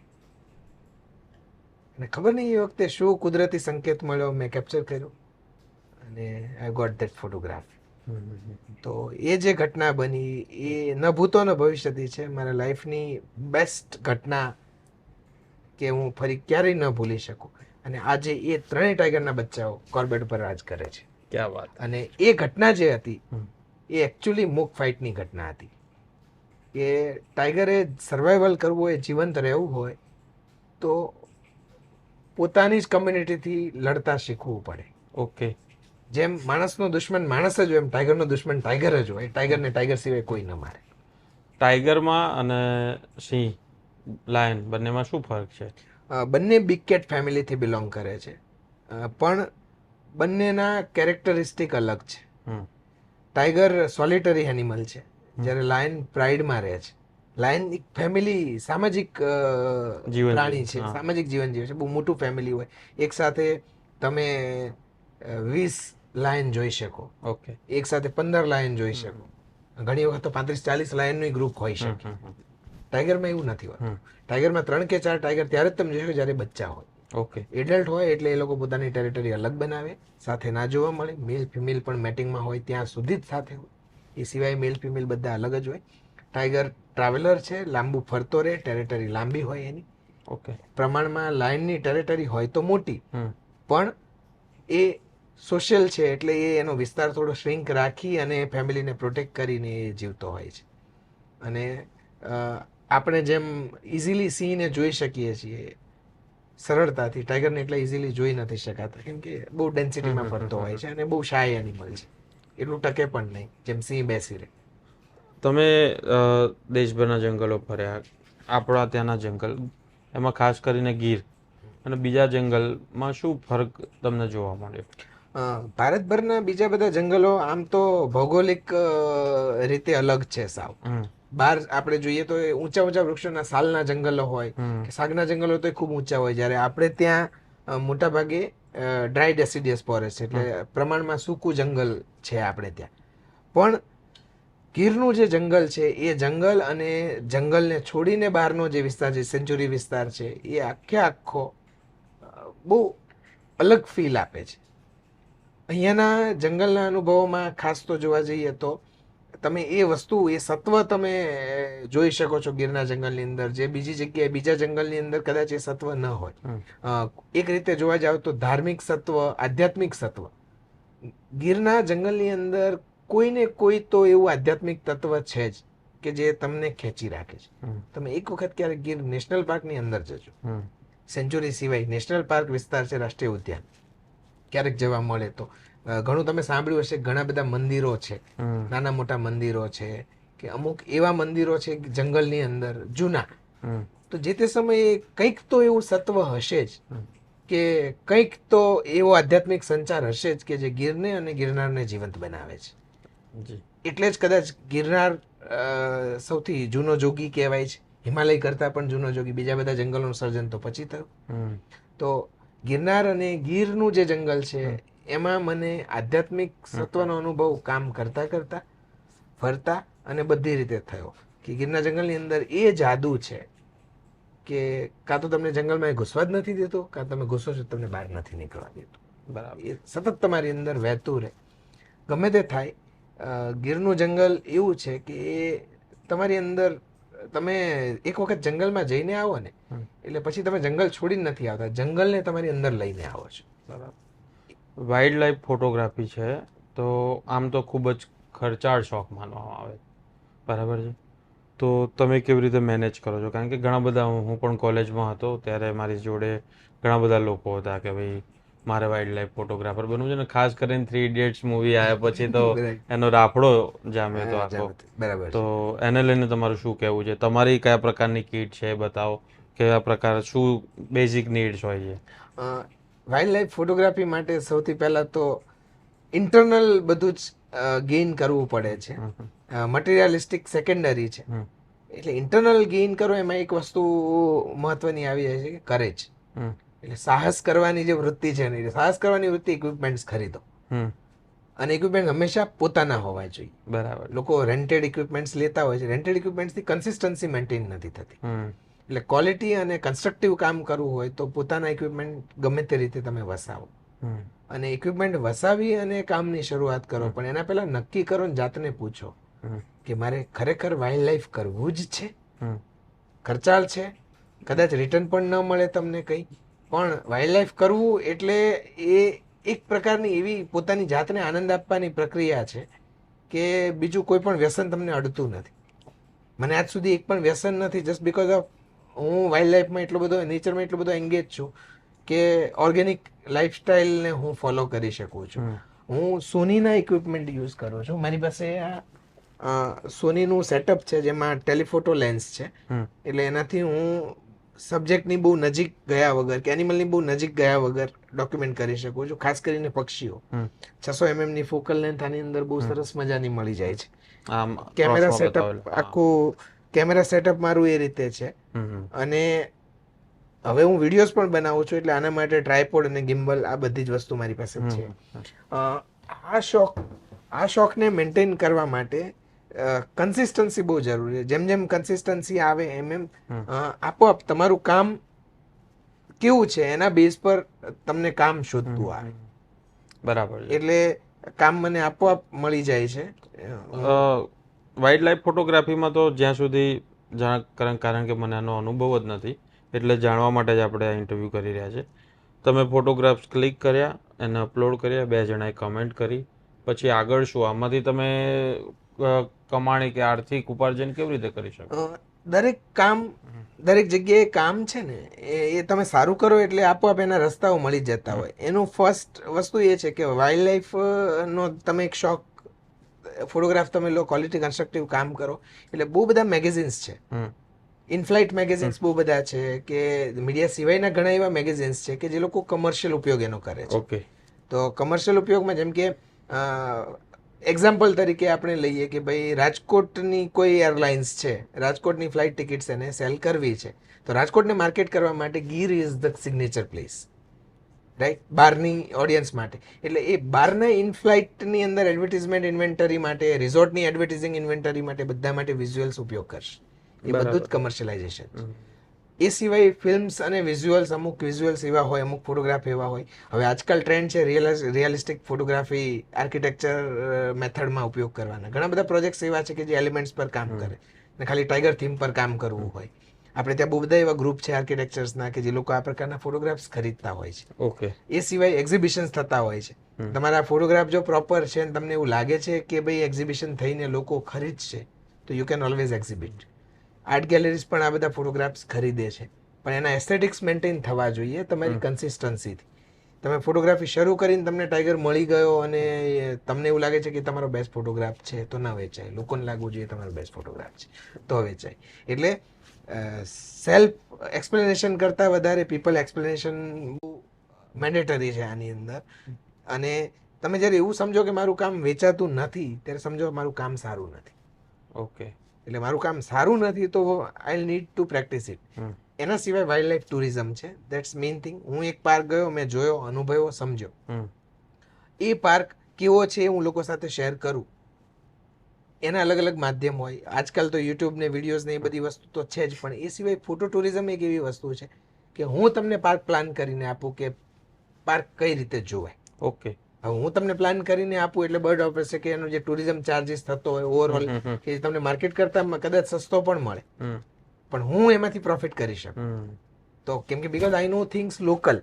અને ખબર નહીં એ વખતે શું કુદરતી સંકેત મળ્યો, મેં કેપ્ચર કર્યો અને આઈ ગોટ ધેટ ફોટોગ્રાફ. તો એ જે ઘટના બની એ ન ભૂતો ન ભવિષ્યથી છે, મારા લાઈફની બેસ્ટ ઘટના કે હું ફરી ક્યારેય ન ભૂલી શકું. અને આજે એ ત્રણેય ટાઈગરના બચ્ચાઓ કોર્બેટ પર રાજ કરે છે. ક્યાં વાત. અને એ ઘટના જે હતી એ એકચ્યુઅલી મૂક ફાઇટની ઘટના હતી, કે ટાઈગરે સર્વાઈવલ કરવું હોય, જીવંત રહેવું હોય તો પોતાની જ કમ્યુનિટીથી લડતા શીખવું પડે. ઓકે. જેમ માણસનો દુશ્મન માણસ જ હોય, એમ ટાઈગરનો દુશ્મન ટાઈગર જ હોય. ટાઈગરને ટાઈગર સિવાય કોઈ ન મારે. ટાઈગરમાં અને સિંહ, લાયન, બંનેમાં શું ફરક છે? બંને બિગ કેટ ફેમિલીથી બિલોંગ કરે છે, પણ બંનેના કેરેક્ટરિસ્ટિક અલગ છે. ટાઈગર સોલિટરી એનિમલ છે, જ્યારે લાયન પ્રાઇડમાં રહે છે. લાયન એક ફેમિલી, સામાજિક પ્રાણી છે, સામાજિક જીવન જીવે છે. બહુ મોટું ફેમિલી હોય, એક સાથે તમે 20 લાયન જોઈ શકો. ઓકે. એક સાથે 15 લાયન જોઈ શકો. ઘણી વખત તો 35-40 લાયનનું ગ્રુપ હોઈ શકે. ટાઈગરમાં એવું નથી હોતું. ટાઈગરમાં 3 કે 4 ટાઈગર ત્યારે જ તમે જોશો જ્યારે બચ્ચા હોય. ઓકે. એડલ્ટ હોય એટલે એ લોકો પોતાની ટેરિટરી અલગ બનાવે, સાથે ના જોવા મળે. મેલ ફિમેલ પણ મેટિંગમાં હોય ત્યાં સુધી જ સાથે હોય, એ સિવાય મેલ ફિમેલ બધા અલગ જ હોય. ટાઈગર ટ્રાવેલર છે, લાંબુ ફરતો રહે, ટેરિટરી લાંબી હોય એની. ઓકે. પ્રમાણમાં લાયનની ટેરિટરી હોય તો મોટી, પણ એ સોશિયલ છે, એટલે એ એનો વિસ્તાર થોડો શ્રિંક રાખી અને ફેમિલીને પ્રોટેક્ટ કરીને એ જીવતો હોય છે. અને આપણે જેમ ઇઝીલી સિંહને જોઈ શકીએ છીએ સરળતાથી, ટાઈગરને એટલા ઇઝીલી જોઈ નથી શકાતા, કેમ કે બહુ ડેન્સિટીમાં ફરતો હોય છે અને બહુ શાય એનિમલ છે, એટલું ટકે પણ નહીં જેમ સિંહ બેસી રહે. તમે દેશભરના જંગલો ફર્યા, આપણા ત્યાંના જંગલ, એમાં ખાસ કરીને ગીર અને બીજા જંગલમાં શું ફરક તમને જોવા મળ્યો? ભારતભરના બીજા બધા જંગલો આમ તો ભૌગોલિક રીતે અલગ છે સાવ. બહાર આપણે જોઈએ તો ઊંચા ઊંચા વૃક્ષોના સાલના જંગલો હોય કે સાગના જંગલો તો ખૂબ ઊંચા હોય, જ્યારે આપણે ત્યાં મોટા ભાગે ડ્રાય ડેસિડિયસ ફોરેસ્ટ, એટલે પ્રમાણમાં સૂકું જંગલ છે આપણે ત્યાં. પણ ગીરનું જે જંગલ છે એ જંગલ અને જંગલને છોડીને બહારનો જે વિસ્તાર છે, સેન્ચુરી વિસ્તાર છે, એ આખો બહુ અલગ ફીલ આપે છે. અહીંયાના જંગલના અનુભવોમાં ખાસ તો જોવા જઈએ તો તમે એ વસ્તુ, એ સત્વ તમે જોઈ શકો છો ગીરના જંગલની અંદર, જે બીજી જગ્યાએ બીજા જંગલની અંદર કદાચ એ સત્વ ન હોય. એક રીતે જોવા જાવ તો ધાર્મિક સત્વ, આધ્યાત્મિક સત્વ ગીરના જંગલની અંદર કોઈને કોઈ તો એવું આધ્યાત્મિક તત્વ છે જ કે જે તમને ખેંચી રાખે છે. તમે એક વખત ક્યારેક ગીર નેશનલ પાર્કની અંદર જજો, સેન્ચુરી સિવાય નેશનલ પાર્ક વિસ્તાર છે, રાષ્ટ્રીય ઉદ્યાન, ક્યારેક જવા મળે તો ઘણું તમે સાંભળ્યું હશે, ઘણા બધા મંદિરો છે, નાના મોટા મંદિરો છે, કે અમુક એવા મંદિરો છે જંગલની અંદર જૂના, તો જે તે સમયે કંઈક તો એવું સત્વ હશે જ, કે કંઈક તો એવો આધ્યાત્મિક સંચાર હશે જ કે જે ગીરને અને ગિરનારને જીવંત બનાવે છે. એટલે જ કદાચ ગિરનાર સૌથી જૂનો જોગી કહેવાય છે, હિમાલય કરતાં પણ જૂનો જોગી. બીજા બધા જંગલોનું સર્જન તો પછી થયું. તો ગિરનાર અને ગીરનું જે જંગલ છે એમાં મને આધ્યાત્મિક સત્વનો અનુભવ કામ કરતા કરતા, ફરતા અને બધી રીતે થયો, કે ગીરના જંગલની અંદર એ જાદુ છે કે કાં તો તમને જંગલમાં ઘૂસવા જ નથી દેતો, કાં તમે ઘૂસો છો તમને બહાર નથી નીકળવા દેતો. બરાબર, એ સતત તમારી અંદર વહેતું રહે. ગમે તે થાય, ગીરનું જંગલ એવું છે કે એ તમારી અંદર, તમે એક વખત જંગલમાં જઈને આવો ને એટલે પછી તમે જંગલ છોડીને નથી આવતા, જંગલને તમારી અંદર લઈને આવો છો. બરાબર. વાઇલ્ડ લાઈફ ફોટોગ્રાફી છે તો આમ તો ખૂબ જ ખર્ચાળ શોખ માનવામાં આવે, બરાબર છે? તો તમે કેવી રીતે મેનેજ કરો છો? કારણ કે ઘણા બધા, હું પણ કોલેજમાં હતો ત્યારે મારી જોડે ઘણા બધા લોકો હતા કે ભાઈ મારે વાઇલ્ડ લાઈફ ફોટોગ્રાફર બનવું છે, ને ખાસ કરીને 3 ઇડિયટ્સ મૂવી આવ્યા પછી તો એનો રાફડો જામ્યો તો આખો. બરાબર. તો એને લઈને તમારું શું કહેવું છે? તમારી કયા પ્રકારની કીટ છે એ બતાવો, કેવા પ્રકાર શું બેઝિક નીડ્સ હોય છે? વાઇલ્ડ લાઈફ ફોટોગ્રાફી માટે સૌથી પહેલાં તો ઇન્ટરનલ બધું જ ગેઇન કરવું પડે છે. મટીરિયાલિસ્ટિક સેકન્ડરી છે. એટલે ઇન્ટરનલ ગેઇન કરો એમાં એક વસ્તુ મહત્વની આવી જાય છે કે કરેજ. એટલે સાહસ કરવાની જે વૃત્તિ છે ને, સાહસ કરવાની વૃત્તિ ઇક્વિપમેન્ટ્સ ખરીદો. અને ઇક્વિપમેન્ટ હંમેશા પોતાના હોવા જોઈએ. બરાબર. લોકો રેન્ટેડ ઇક્વિપમેન્ટ્સ લેતા હોય છે. રેન્ટેડ ઇક્વિપમેન્ટ્સથી કન્સિસ્ટન્સી મેન્ટેન નથી થતી. એટલે ક્વોલિટી અને કન્સ્ટ્રક્ટિવ કામ કરવું હોય તો પોતાના ઇક્વિપમેન્ટ ગમે તે રીતે તમે વસાવો. અને ઇક્વિપમેન્ટ વસાવી અને કામની શરૂઆત કરો, પણ એના પહેલા નક્કી કરો ને જાતને પૂછો કે મારે ખરેખર વાઇલ્ડ લાઈફ કરવું જ છે. ખર્ચાળ છે, કદાચ રિટર્ન પણ ન મળે તમને કંઈ, પણ વાઇલ્ડ લાઈફ કરવું એટલે એ એક પ્રકારની એવી પોતાની જાતને આનંદ આપવાની પ્રક્રિયા છે કે બીજું કોઈ પણ વ્યસન તમને અડતું નથી. મને આજ સુધી એક પણ વ્યસન નથી, જસ્ટ બીકોઝ ઓફ હું વાઇલ્ડ લાઈફમાં એટલો બધો, નેચરમાં એટલો બધો એંગેજ છું કે ઓર્ગેનિક લાઈફસ્ટાઈલને હું ફોલો કરી શકું છું. હું સોનીના ઇક્વિપમેન્ટ યુઝ કરું છું. મારી પાસે સોનીનું સેટઅપ છે જેમાં ટેલિફોટો લેન્સ છે. એટલે એનાથી હું સબ્જેક્ટની બહુ નજીક ગયા વગર કે એનિમલની બહુ નજીક ગયા વગર ડોક્યુમેન્ટ કરી શકું છું. ખાસ કરીને પક્ષીઓ. 600 mm ની ફોકલ લેન્થ આની અંદર બહુ સરસ મજાની મળી જાય છે. કેમેરા સેટઅપ, આખું કેમેરા સેટઅપ મારું એ રીતે છે. અને હવે હું વિડીયોઝ પણ બનાવું છું, એટલે આના માટે ટ્રાયપોડ અને ગિમ્બલ આ બધી જ વસ્તુ મારી પાસે છે. આ શોખને મેન્ટેન કરવા માટે કન્સિસ્ટન્સી બહુ જરૂરી છે. જેમ જેમ કન્સિસ્ટન્સી આવે એમ આપોઆપ તમારું કામ કેવું છે એના બેઝ પર તમને કામ શોધતું આવે. બરાબર. એટલે કામ મને આપોઆપ મળી જાય છે. વાઇલ્ડ લાઈફ ફોટોગ્રાફીમાં તો જ્યાં સુધી કારણ કે મને આનો અનુભવ જ નથી, એટલે જાણવા માટે જ આપણે આ ઇન્ટરવ્યૂ કરી રહ્યા છે. તમે ફોટોગ્રાફ્સ ક્લિક કર્યા, એને અપલોડ કર્યા, 2 જણાએ કમેન્ટ કરી, પછી આગળ શું? આમાંથી તમે કમાણી કે આર્થિક ઉપાર્જન કેવી રીતે કરી શકો? દરેક કામ, દરેક જગ્યાએ કામ છે ને એ તમે સારું કરો એટલે આપોઆપ એના રસ્તાઓ મળી જતા હોય. એનું ફર્સ્ટ વસ્તુ એ છે કે વાઇલ્ડ લાઈફ નો તમે એક શોખ, ફોટોગ્રાફ તમે લો, ક્વોલિટી કન્સ્ટ્રક્ટિવ કામ કરો, એટલે બહુ બધા મેગેઝિન્સ છે. ઇનફ્લાઇટ મેગેઝિન્સ બહુ બધા છે, કે મીડિયા સિવાયના ઘણા એવા મેગેઝિન્સ છે કે જે લોકો કમર્શિયલ ઉપયોગ એનો કરે છે. ઓકે. તો કમર્શિયલ ઉપયોગમાં જેમ કે એક્ઝામ્પલ તરીકે આપણે લઈએ કે ભાઈ રાજકોટની કોઈ એરલાઇન્સ છે, રાજકોટની ફ્લાઇટ ટિકિટ્સ એને સેલ કરવી છે, તો રાજકોટને માર્કેટ કરવા માટે Gir is the signature place, right, બહારની ઓડિયન્સ માટે. એટલે એ બહારના ઇન ફ્લાઇટની અંદર એડવર્ટિઝમેન્ટ ઇન્વેન્ટરી માટે, રિઝોર્ટની એડવર્ટિઝિંગ ઇન્વેન્ટરી માટે, બધા માટે વિઝ્યુઅલ્સ ઉપયોગ કરશે. એ બધું જ કમર્શિયલાઇઝેશન છે. એ સિવાય ફિલ્મ્સ અને વિઝ્યુઅલ્સ, અમુક વિઝ્યુઅલ્સ એવા હોય, અમુક ફોટોગ્રાફ એવા હોય. હવે આજકાલ ટ્રેન્ડ છે રિયલિસ્ટિક ફોટોગ્રાફી આર્કિટેક્ચર મેથડમાં ઉપયોગ કરવાના. ઘણા બધા પ્રોજેક્ટ્સ એવા છે કે જે એલિમેન્ટ્સ પર કામ કરે ને ખાલી ટાઈગર થીમ પર કામ કરવું હોય. આપણે ત્યાં બહુ બધા એવા ગ્રુપ છે આર્કિટેક્ચર્સના કે જે લોકો આ પ્રકારના ફોટોગ્રાફ્સ ખરીદતા હોય છે. ઓકે. એ સિવાય એક્ઝિબિશન્સ થતા હોય છે. તમારા ફોટોગ્રાફ જો પ્રોપર છે અને તમને એવું લાગે છે કે ભાઈ એક્ઝિબિશન થઈને લોકો ખરીદશે, તો you can always exhibit. Art galleries પણ આ બધા ફોટોગ્રાફ્સ ખરીદે છે, પણ એના એસ્થેટિક્સ મેન્ટેન થવા જોઈએ તમારી કન્સિસ્ટન્સીથી. તમે ફોટોગ્રાફી શરૂ કરીને તમને ટાઈગર મળી ગયો અને તમને એવું લાગે છે કે તમારો બેસ્ટ ફોટોગ્રાફ છે, તો ન વેચાય. લોકોને લાગવું જોઈએ તમારો બેસ્ટ ફોટોગ્રાફ છે તો વેચાય. એટલે સેલ્ફ એક્સપ્લેનેશન કરતાં વધારે પીપલ એક્સપ્લેનેશન મેન્ડેટરી છે આની અંદર. અને તમે જ્યારે એવું સમજો કે મારું કામ વેચાતું નથી, ત્યારે સમજો મારું કામ સારું નથી. ઓકે. એટલે મારું કામ સારું નથી તો I need to practice it. એના સિવાય વાઇલ્ડ લાઈફ ટુરિઝમ છે, દેટ્સ મેઇન થિંગ. હું એક પાર્ક ગયો, મેં જોયો, અનુભવ્યો, સમજ્યો. એ પાર્ક કેવો છે એ હું લોકો સાથે શેર કરું. એના અલગ અલગ માધ્યમ હોય. આજકાલ તો યુટ્યુબ ને વિડીયોઝ ને એ બધી વસ્તુ તો છે જ, પણ એ સિવાય ફોટો ટુરિઝમ એક એવી વસ્તુ છે કે હું તમને પાર્ક પ્લાન કરીને આપું કે પાર્ક કઈ રીતે જોવાય. ઓકે. હવે હું તમને પ્લાન કરીને આપું એટલે બર્ડ ઓફિસે કે એનો જે ટુરિઝમ ચાર્જીસ થતો હોય ઓવરઓલ, કે તમને માર્કેટ કરતાં કદાચ સસ્તો પણ મળે, પણ હું એમાંથી પ્રોફિટ કરી શકું. તો કેમ કે because I know things local,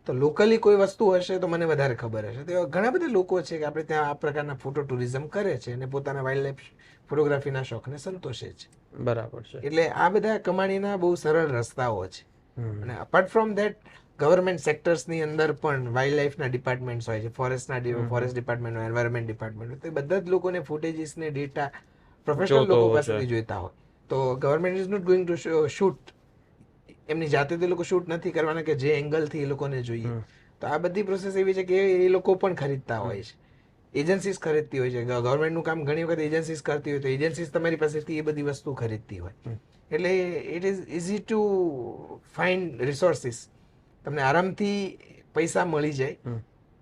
તો લોકલી કોઈ વસ્તુ હશે તો મને વધારે ખબર હશે. તો ઘણા બધા લોકો છે કે આપણે ત્યાં આ પ્રકારના ફોટો ટુરિઝમ કરે છે અને પોતાના વાઇલ્ડ લાઈફ ફોટોગ્રાફીના શોખને સંતોષે છે. બરાબર છે. એટલે આ બધા કમાણીના બહુ સરળ રસ્તાઓ છે. અને અપાર્ટ ફ્રોમ ધેટ ગવર્મેન્ટ સેક્ટર્સની અંદર પણ વાઇલ્ડ લાઈફના ડિપાર્ટમેન્ટ્સ હોય છે. ફોરેસ્ટ ડિપાર્ટમેન્ટ હોય, એન્વાયરમેન્ટ ડિપાર્ટમેન્ટ હોય, તો એ બધા જ લોકોને ફૂટેજીસ ને ડેટા પ્રોફેશનલ લોકો પાસેથી જોઈતા હોય. તો government is not going to shoot એમની જાતે તો એ લોકો શૂટ નથી કરવાના કે જે એંગલથી એ લોકોને જોઈએ. તો આ બધી પ્રોસેસ એવી છે કે એ લોકો પણ ખરીદતા હોય છે, એજન્સીસ ખરીદતી હોય છે. ગવર્મેન્ટનું કામ ઘણી વખત એજન્સીસ કરતી હોય તો એજન્સીસ તમારી પાસેથી એ બધી વસ્તુ ખરીદતી હોય. એટલે it is easy to find resources. તમને આરામથી પૈસા મળી જાય,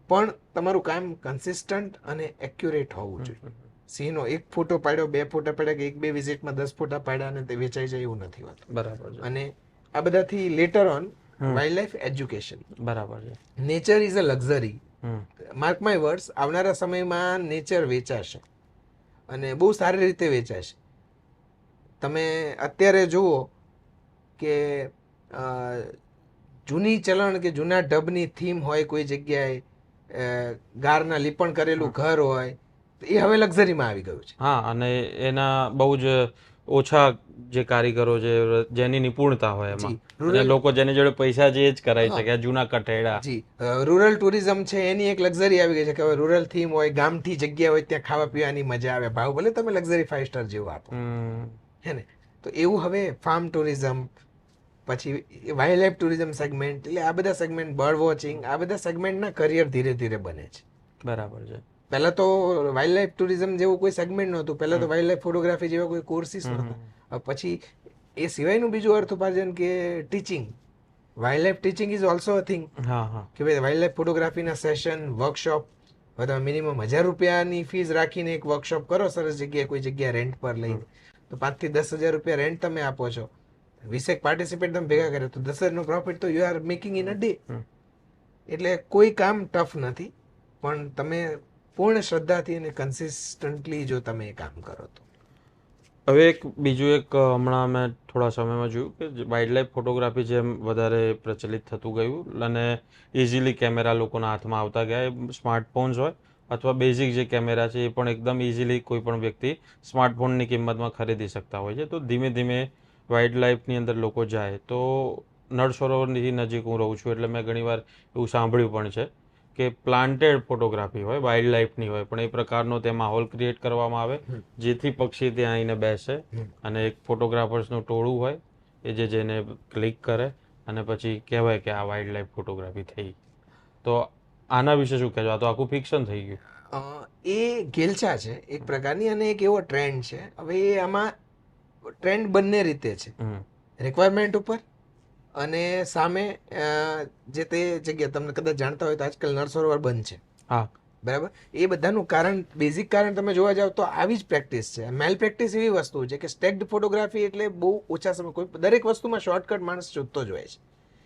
પણ તમારું કામ કન્સિસ્ટન્ટ અને એક્યુરેટ હોવું જોઈએ. સિંહનો એક ફોટો પાડ્યો, 2 ફોટા પાડ્યા કે 1-2 વિઝિટમાં 10 ફોટા પાડ્યા અને તે વેચાઈ જાય એવું નથી હોતું. બરાબર છે. અને આ બધાથી letter on wild life education. બરાબર છે. Nature is a luxury. Mark my words, આવનારા સમયમાં નેચર વેચાશે અને બહુ સારી રીતે વેચાશે. તમે અત્યારે જુઓ કે જૂની ચલણ કે જૂના ઢબની થીમ હોય કોઈ જગ્યાએ, ગારના લીપણ કરેલું ઘર હોય, એ હવે લક્ઝરીમાં આવી ગયું છે. હા, અને એના બહુ જ ઓછા જે કારીગરો છે જેની નિપુણતા હોય એમાં, અને લોકો જેની જોડે પૈસા જે જ કરાવી શકે, આ જૂના કઠેડા. જી, રૂરલ ટુરિઝમ છે એની એક લક્ઝરી આવી ગઈ છે કે હવે રૂરલ થીમ હોય, ગામઠી જગ્યા હોય, ત્યાં ખાવા પીવાની મજા આવે, ભાવ ભલે તમે લક્ઝરી 5 સ્ટાર જેવું આપો, હે ને. તો એવું હવે ફાર્મ ટુરિઝમ, પછી વાઇલ્ડ લાઈફ ટુરિઝમ સેગમેન્ટ, એટલે આ બધા સેગમેન્ટ, બર્ડ વોચિંગ, આ બધા સેગમેન્ટના કરિયર ધીરે ધીરે બને છે. બરાબર છે. પહેલા તો વાઇલ્ડ લાઈફ ટુરિઝમ જેવું કોઈ સેગમેન્ટ નહોતું. પહેલા તો વાઇલ્ડ લાઈફ ફોટોગ્રાફી જેવા કોઈ કોર્સિસ નહોતા. પછી એ સિવાયનું બીજું અર્થોપાર્જન કે teaching. Wild life teaching is also a thing. કે ભાઈ વાઇલ્ડ લાઈફ ફોટોગ્રાફીના સેશન, વર્કશોપ, બધા મિનિમમ 1000 રૂપિયાની ફીસ રાખીને એક વર્કશોપ કરો સરસ જગ્યાએ, કોઈ જગ્યા રેન્ટ પર લઈને, તો 5 થી 10,000 રૂપિયા રેન્ટ તમે આપો છો, 20 પાર્ટિસિપેટ તમે ભેગા કરે તો 10,000નો પ્રોફિટ તો you are making in a day. એટલે કોઈ કામ ટફ નથી, પણ તમે પૂર્ણ શ્રદ્ધાથી અને કન્સિસ્ટન્ટલી જો તમે એ કામ કરો તો. હવે બીજું એક હમણાં મેં થોડા સમયમાં જોયું કે વાઇલ્ડ લાઈફ ફોટોગ્રાફી જેમ વધારે પ્રચલિત થતું ગયું અને ઇઝીલી કેમેરા લોકોના હાથમાં આવતા ગયા, સ્માર્ટફોન્સ હોય અથવા બેઝિક જે કેમેરા છે એ પણ એકદમ ઇઝીલી કોઈ પણ વ્યક્તિ સ્માર્ટફોનની કિંમતમાં ખરીદી શકતા હોય છે. તો ધીમે ધીમે વાઇલ્ડ લાઈફની અંદર લોકો જાય તો નળ સરોવરની નજીક હું રહું છું એટલે મેં ઘણીવાર એવું સાંભળ્યું પણ છે કે પ્લાન્ટેડ ફોટોગ્રાફી હોય, વાઇલ્ડ લાઈફની હોય, પણ એ પ્રકારનો તે માહોલ ક્રિએટ કરવામાં આવે જેથી પક્ષી ત્યાં આવીને બેસે અને એક ફોટોગ્રાફર્સનું ટોળું હોય એ જેને ક્લિક કરે અને પછી કહેવાય કે આ વાઇલ્ડ લાઈફ ફોટોગ્રાફી થઈ. તો આના વિશે શું કહેજો? આ તો આખું ફિક્શન થઈ ગયું. એ ઘેલછા છે એક પ્રકારની અને એક એવો ટ્રેન્ડ છે. હવે આમાં ટ્રેન્ડ બંને રીતે છે, રિક્વાયરમેન્ટ ઉપર અને સામે જે તે જગ્યા. તમને કદાચ જાણતા હોય તો આજકાલ નળ સરોવર બંધ છે. હા, બરાબર. એ બધાનું કારણ, બેઝિક કારણ તમે જોવા જાવ તો આવી જ પ્રેક્ટિસ છે. મેલ પ્રેક્ટિસ એવી વસ્તુ છે કે સ્ટેક્ડ ફોટોગ્રાફી એટલે બહુ ઓછા સમય, કોઈ દરેક વસ્તુમાં શોર્ટકટ માણસ શોધતો જ હોય છે.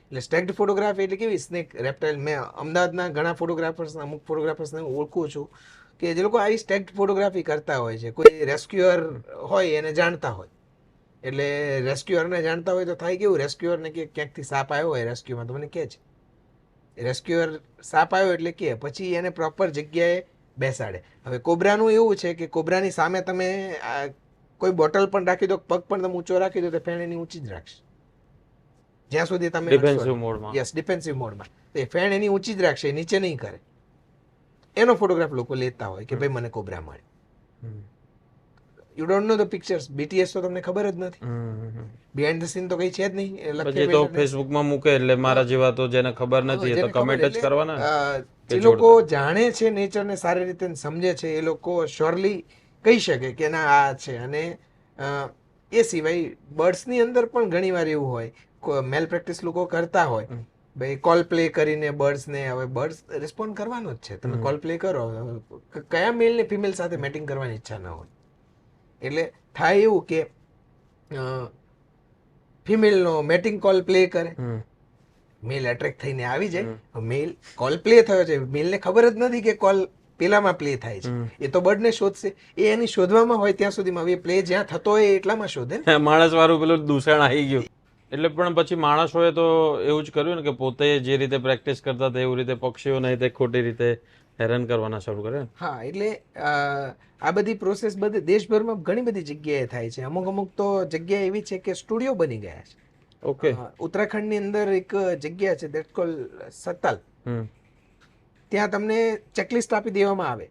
એટલે સ્ટેક્ડ ફોટોગ્રાફી એટલે કેવી, સ્નેક, રેપ્ટાઇલ. મેં અમદાવાદના ઘણા ફોટોગ્રાફર્સના, અમુક ફોટોગ્રાફર્સને ઓળખું છું કે જે લોકો આવી સ્ટેક્ડ ફોટોગ્રાફી કરતા હોય છે. કોઈ રેસ્ક્યુઅર હોય એને જાણતા હોય, એટલે રેસ્ક્યુઅરને જાણતા હોય તો થાય કેવું, રેસ્ક્યુઅરને કે ક્યાંકથી સાપ આવ્યો હોય રેસ્ક્યુમાં તો મને કહે છે, રેસ્ક્યુઅર સાપ આવ્યો એટલે કે પછી એને પ્રોપર જગ્યાએ બેસાડે. હવે કોબ્રાનું એવું છે કે કોબ્રાની સામે તમે કોઈ બોટલ પણ રાખી દો, પગ પણ તમે ઊંચો રાખી દો તો ફેણ એની ઊંચી જ રાખશે જ્યાં સુધી તમે ડિફેન્સિવ મોડમાં. યસ, ડિફેન્સિવ મોડમાં. તો એ ફેણ એની ઊંચી જ રાખશે, નીચે નહીં કરે. એનો ફોટોગ્રાફ લોકો લેતા હોય કે ભાઈ મને કોબ્રા મળે. You don't know the pictures. BTS તો તમને ખબર જ નથી, બિહાઇન્ડ ધ સીન તો કઈ છે જ નહીં. પછી તો ફેસબુકમાં મૂકે એટલે મારા જેવા તો જેને ખબર નથી એ તો કમેન્ટ જ કરવાના. જે લોકો જાણે છે નેચરને સારી રીતે સમજે છે એ લોકો શ્યોરલી કહી શકે કે ના આ છે. અને એ સિવાય બર્ડ્સની અંદર પણ ઘણી વાર એવું હોય, મેલ પ્રેક્ટિસ લોકો કરતા હોય, ભાઈ કોલ પ્લે કરીને બર્ડ્સને, હવે બર્ડ્સ રિસ્પોન્ડ કરવાનો જ છે. તમે કોલ પ્લે કરો, કયા મેલ ને ફિમેલ સાથે મેટિંગ કરવાની ઈચ્છા ન હોય. એટલે થાય એવું કે ફિમેલનો મેટિંગ કોલ પ્લે કરે, મેલ એટ્રેક્ટ થઈને આવી જાય, મેલ કોલ પ્લે થયો છે, મેલને ખબર જ નથી કે કોલ પેલામાં પ્લે થાય છે. એ તો બર્ડને શોધશે, એ એની શોધવામાં હોય ત્યાં સુધીમાં. હવે પ્લે જ્યાં થતો હોય એટલામાં શોધે. માણસ વાળું પેલું દૂષણ આવી ગયું એટલે. પણ પછી માણસોએ તો એવું જ કર્યું ને કે પોતે જે રીતે પ્રેક્ટિસ કરતા હતા એવું રીતે પક્ષીઓને તે ખોટી રીતે હેરાન કરવાના શરૂ કરે. હા, એટલે આ બધી પ્રોસેસ બધે દેશભરમાં ઘણી બધી જગ્યાએ થાય છે. અમુક તો જગ્યા એવી છે કે સ્ટુડિયો બની ગયા છે. ઓકે. ઉત્તરાખંડની અંદર એક જગ્યા છે દેટ કોલ સતલ. ત્યાં તમને ચેકલિસ્ટ આપી દેવામાં આવે